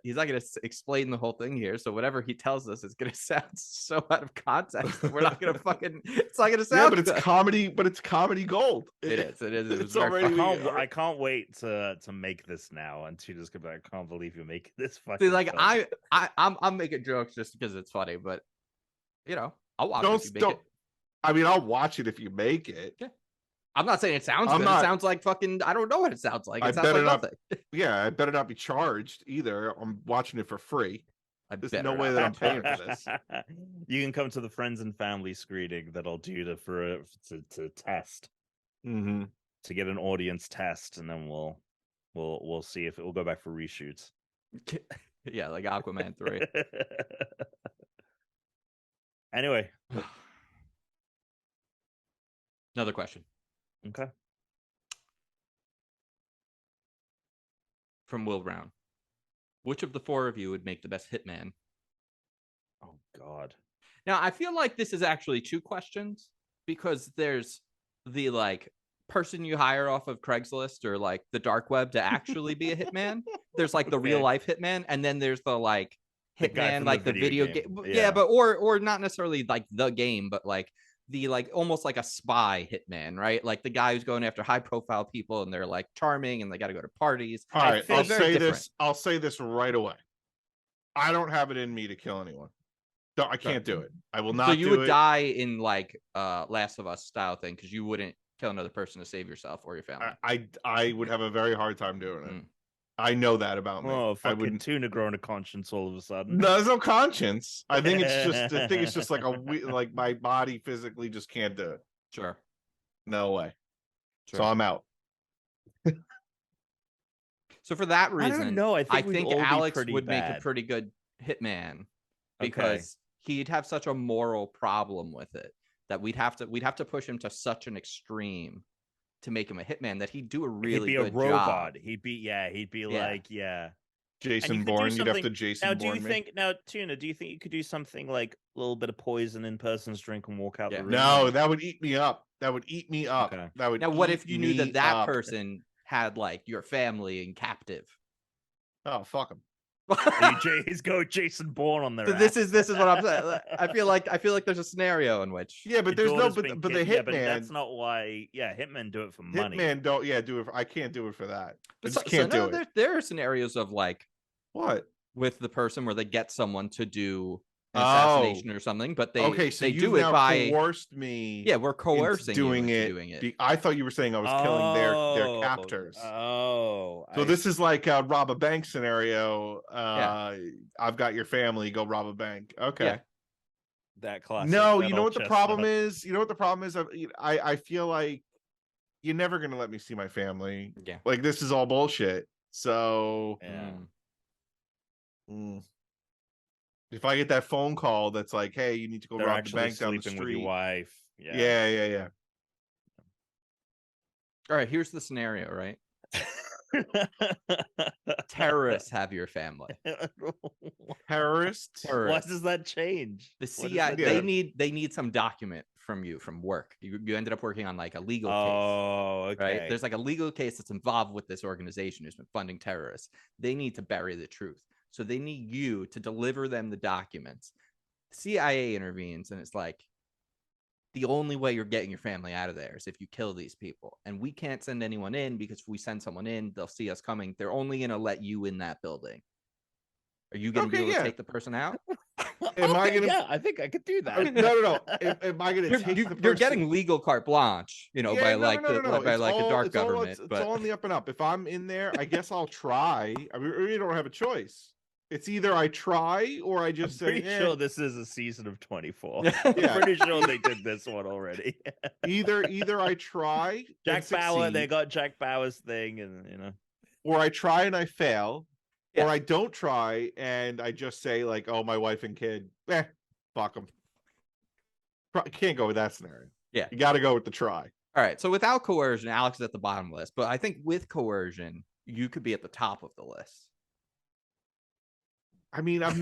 explain the whole thing here. So whatever he tells us is gonna sound so out of context. We're not gonna fucking. It's not gonna sound. Yeah, but it's comedy. But it's comedy gold. It is. It's already. I can't wait to make this now. And she just go back. I can't believe you're making this fucking. See, like I'm making jokes just because it's funny, but you know, I'll watch it if you make it. I mean, I'll watch it if you make it. Yeah. I'm not saying it sounds good. It sounds like fucking. I don't know what it sounds like. It sounds like nothing. Yeah, I better not be charged either. I'm watching it for free. There's no way that I'm paying for this. You can come to the friends and family screening that I'll do to test, to get an audience test, and then we'll see if it will go back for reshoots. Yeah, like Aquaman 3. Anyway, another question. Okay. From Will Brown. Which of the four of you would make the best Hitman? Oh, God. Now, I feel like this is actually two questions because there's the like person you hire off of Craigslist or like the dark web to actually be a hitman. There's like the real life hitman, and then there's the like hitman, like the video game. Yeah, but or not necessarily like the game, but like the like almost like a spy hitman, right? Like the guy who's going after high profile people and they're like charming and they got to go to parties. All right, I'll say this right away. I don't have it in me to kill anyone. No, I can't do it. I will not. So you would die in like Last of Us style thing because you wouldn't kill another person to save yourself or your family. I would have a very hard time doing it. I know that about me. Oh, fucking Tuna growing a conscience all of a sudden. No, there's no conscience. I think it's just like like my body physically just can't do it. Sure. No way. Sure. So I'm out. So for that reason, I don't know. I think Alex would make a pretty good hitman because he'd have such a moral problem with it that we'd have to push him to such an extreme to make him a hitman that he'd do a really good job. He'd be a robot. He'd be like Jason Bourne. You'd have to Jason Bourne. Tuna, do you think you could do something like a little bit of poison in person's drink and walk out the room? No, that would eat me up. Okay. Now, what if you knew that person had like your family in captive? Oh, fuck him. He's go Jason Bourne on there. So this is what I'm saying. I feel like there's a scenario in which but there's no but the hitman. But that's not why. Yeah, hitmen do it for money. Hitman don't do it. I can't do it for that. I just can't do it. There are scenarios of like what with the person where they get someone to do an assassination or something, but they do it by coerced me. Yeah, we're coercing doing it. I thought you were saying I was killing their captors. Oh, so this is like a rob a bank scenario. I've got your family. Go rob a bank. Okay. Yeah. That classic. No, you know what the problem is. I feel like you're never gonna let me see my family. Yeah. Like this is all bullshit. So. Yeah. If I get that phone call that's like, "Hey, you need to go rob the bank down the street," with your wife. Yeah. All right, here's the scenario, right? Terrorists have your family. Terrorists? What does that change? The CIA they need some document from you from work. You ended up working on like a legal case. Oh, okay. Right? There's like a legal case that's involved with this organization who's been funding terrorists. They need to bury the truth. So they need you to deliver them the documents. The CIA intervenes and it's like, the only way you're getting your family out of there is if you kill these people. And we can't send anyone in because if we send someone in, they'll see us coming. They're only going to let you in that building. Are you going to be able to take the person out? I think I could do that. No. Am I going to take the person? You're getting legal carte blanche, by the dark government. It's all on the up and up. If I'm in there, I guess I'll try. I really don't have a choice. It's either I try or I just say. Pretty sure this is a season of 24. I'm pretty sure they did this one already. either I try. Jack Bauer, they got Jack Bauer's thing, and or I try and I fail, or I don't try and I just say like, oh, my wife and kid, fuck them. Can't go with that scenario. Yeah. You got to go with the try. All right. So without coercion, Alex is at the bottom of the list. But I think with coercion, you could be at the top of the list. I mean, I've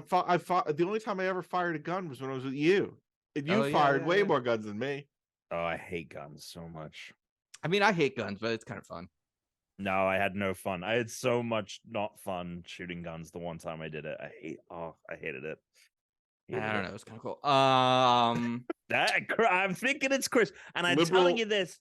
fought. The only time I ever fired a gun was when I was with you. And you fired way more guns than me. Oh, I hate guns so much. I mean, I hate guns, but it's kind of fun. No, I had no fun. I had so much not fun shooting guns the one time I did it. I hated it. I don't know. It was kind of cool. I'm thinking it's Chris, and I'm telling you this.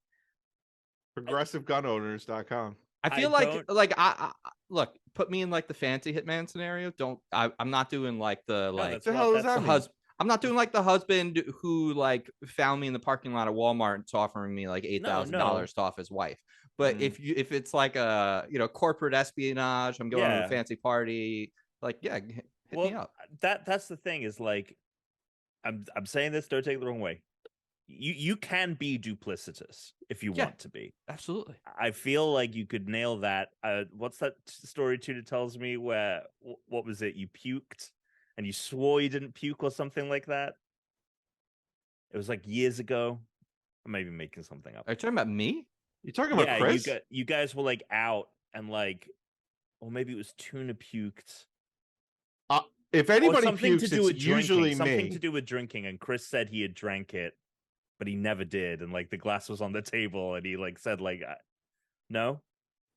ProgressiveGunOwners.com. I feel like I look, put me in like the fancy Hitman scenario. I'm not doing like the like the hell is that? I'm not doing like the husband who like found me in the parking lot of Walmart and is offering me like $8,000 to off his wife. But if it's like a corporate espionage, I'm going to a fancy party, like hit me up. That's the thing is like, I'm saying this, don't take it the wrong way. You can be duplicitous if you want to be. Absolutely. I feel like you could nail that. What's that story Tuna tells me where, what was it? You puked and you swore you didn't puke or something like that. It was like years ago. I may be making something up. Are you talking about me? You talking about Chris? You guys were like out and like, or maybe it was Tuna puked. If anybody pukes, to do with usually me. Something to do with drinking, and Chris said he had drank it, but he never did, and like the glass was on the table, and he like said like, no.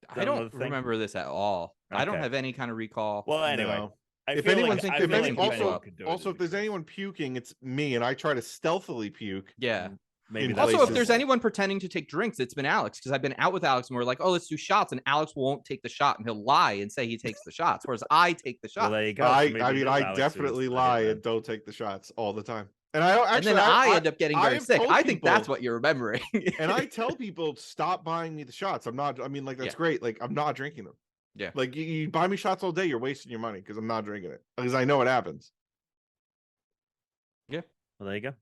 I don't remember this at all. Okay. I don't have any kind of recall. Well, anyway. No. If there's anyone puking, it's me, and I try to stealthily puke. Yeah. Maybe also, if there's anyone pretending to take drinks, it's been Alex, because I've been out with Alex and we're like, oh, let's do shots, and Alex won't take the shot and he'll lie and say he takes the shots, whereas I take the shots. Well, there you go. I definitely lie and don't take the shots all the time. And I end up getting very sick. I think that's what you're remembering. And I tell people, stop buying me the shots. That's great. Like, I'm not drinking them. Yeah. Like, you buy me shots all day, you're wasting your money because I'm not drinking it. Because I know it happens. Yeah. Well, there you go.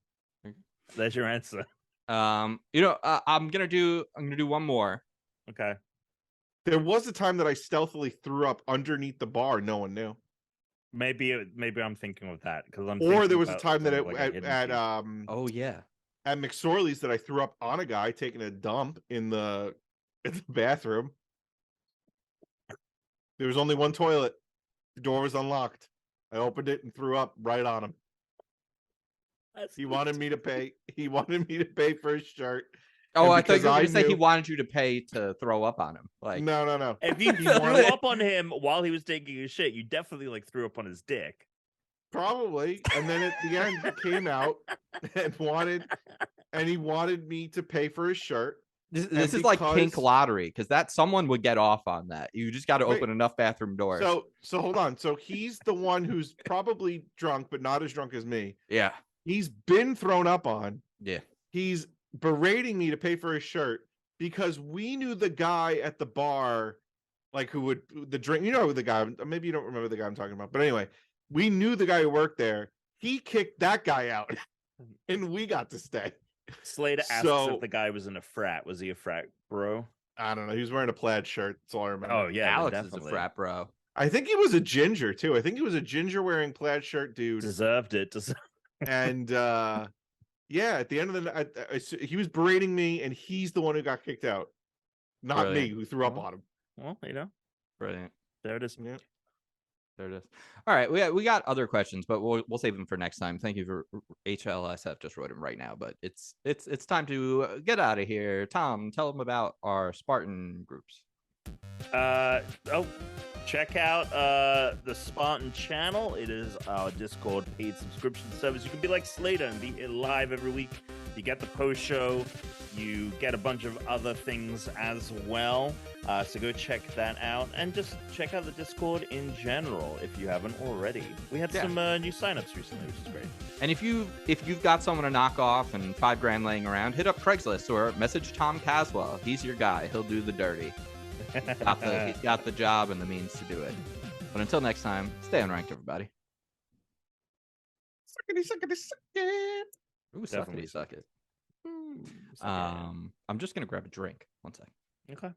There's your answer. I'm gonna do one more. Okay. There was a time that I stealthily threw up underneath the bar. No one knew. Maybe I'm thinking of that because there was a time that at McSorley's that I threw up on a guy taking a dump in the bathroom. There was only one toilet. The door was unlocked. I opened it and threw up right on him. He wanted me to pay. He wanted me to pay for his shirt. Oh, I thought you were going to say he wanted you to pay to throw up on him. Like, no. If you threw up on him while he was taking his shit, you definitely like threw up on his dick. Probably. And then at the end, he came out and he wanted me to pay for his shirt. This is like pink lottery, because someone would get off on that. You just got to open enough bathroom doors. So hold on. So he's the one who's probably drunk, but not as drunk as me. Yeah. He's been thrown up on. Yeah. He's berating me to pay for his shirt because we knew the guy at the bar, like the drink. You know the guy. Maybe you don't remember the guy I'm talking about, but anyway, we knew the guy who worked there. He kicked that guy out, and we got to stay. Slater asked if the guy was in a frat. Was he a frat bro? I don't know. He was wearing a plaid shirt. That's all I remember. Oh yeah, Alex is a frat bro. I think he was a ginger too. I think he was a ginger wearing plaid shirt dude. Deserved it. And at the end of the night, he was berating me, and he's the one who got kicked out, not me, who threw up on him. Well, brilliant. There it is. Yeah. There it is. All right, we got other questions, but we'll save them for next time. Thank you for HLSF. Just wrote him right now, but it's time to get out of here. Tom, tell them about our Spartan groups. Check out the Spartan channel. It is our Discord paid subscription service. You can be like Slater and be live every week. You get the post show. You get a bunch of other things as well. So go check that out, and just check out the Discord in general if you haven't already. We had some new signups recently, which is great. And if you've got someone to knock off and $5,000 laying around, hit up Craigslist or message Tom Caswell. He's your guy. He'll do the dirty. He's got the job and the means to do it. But until next time, stay unranked, everybody. Suckity, suckity, suck it. Ooh, suckity, suck it. I'm just gonna grab a drink. One sec. Okay.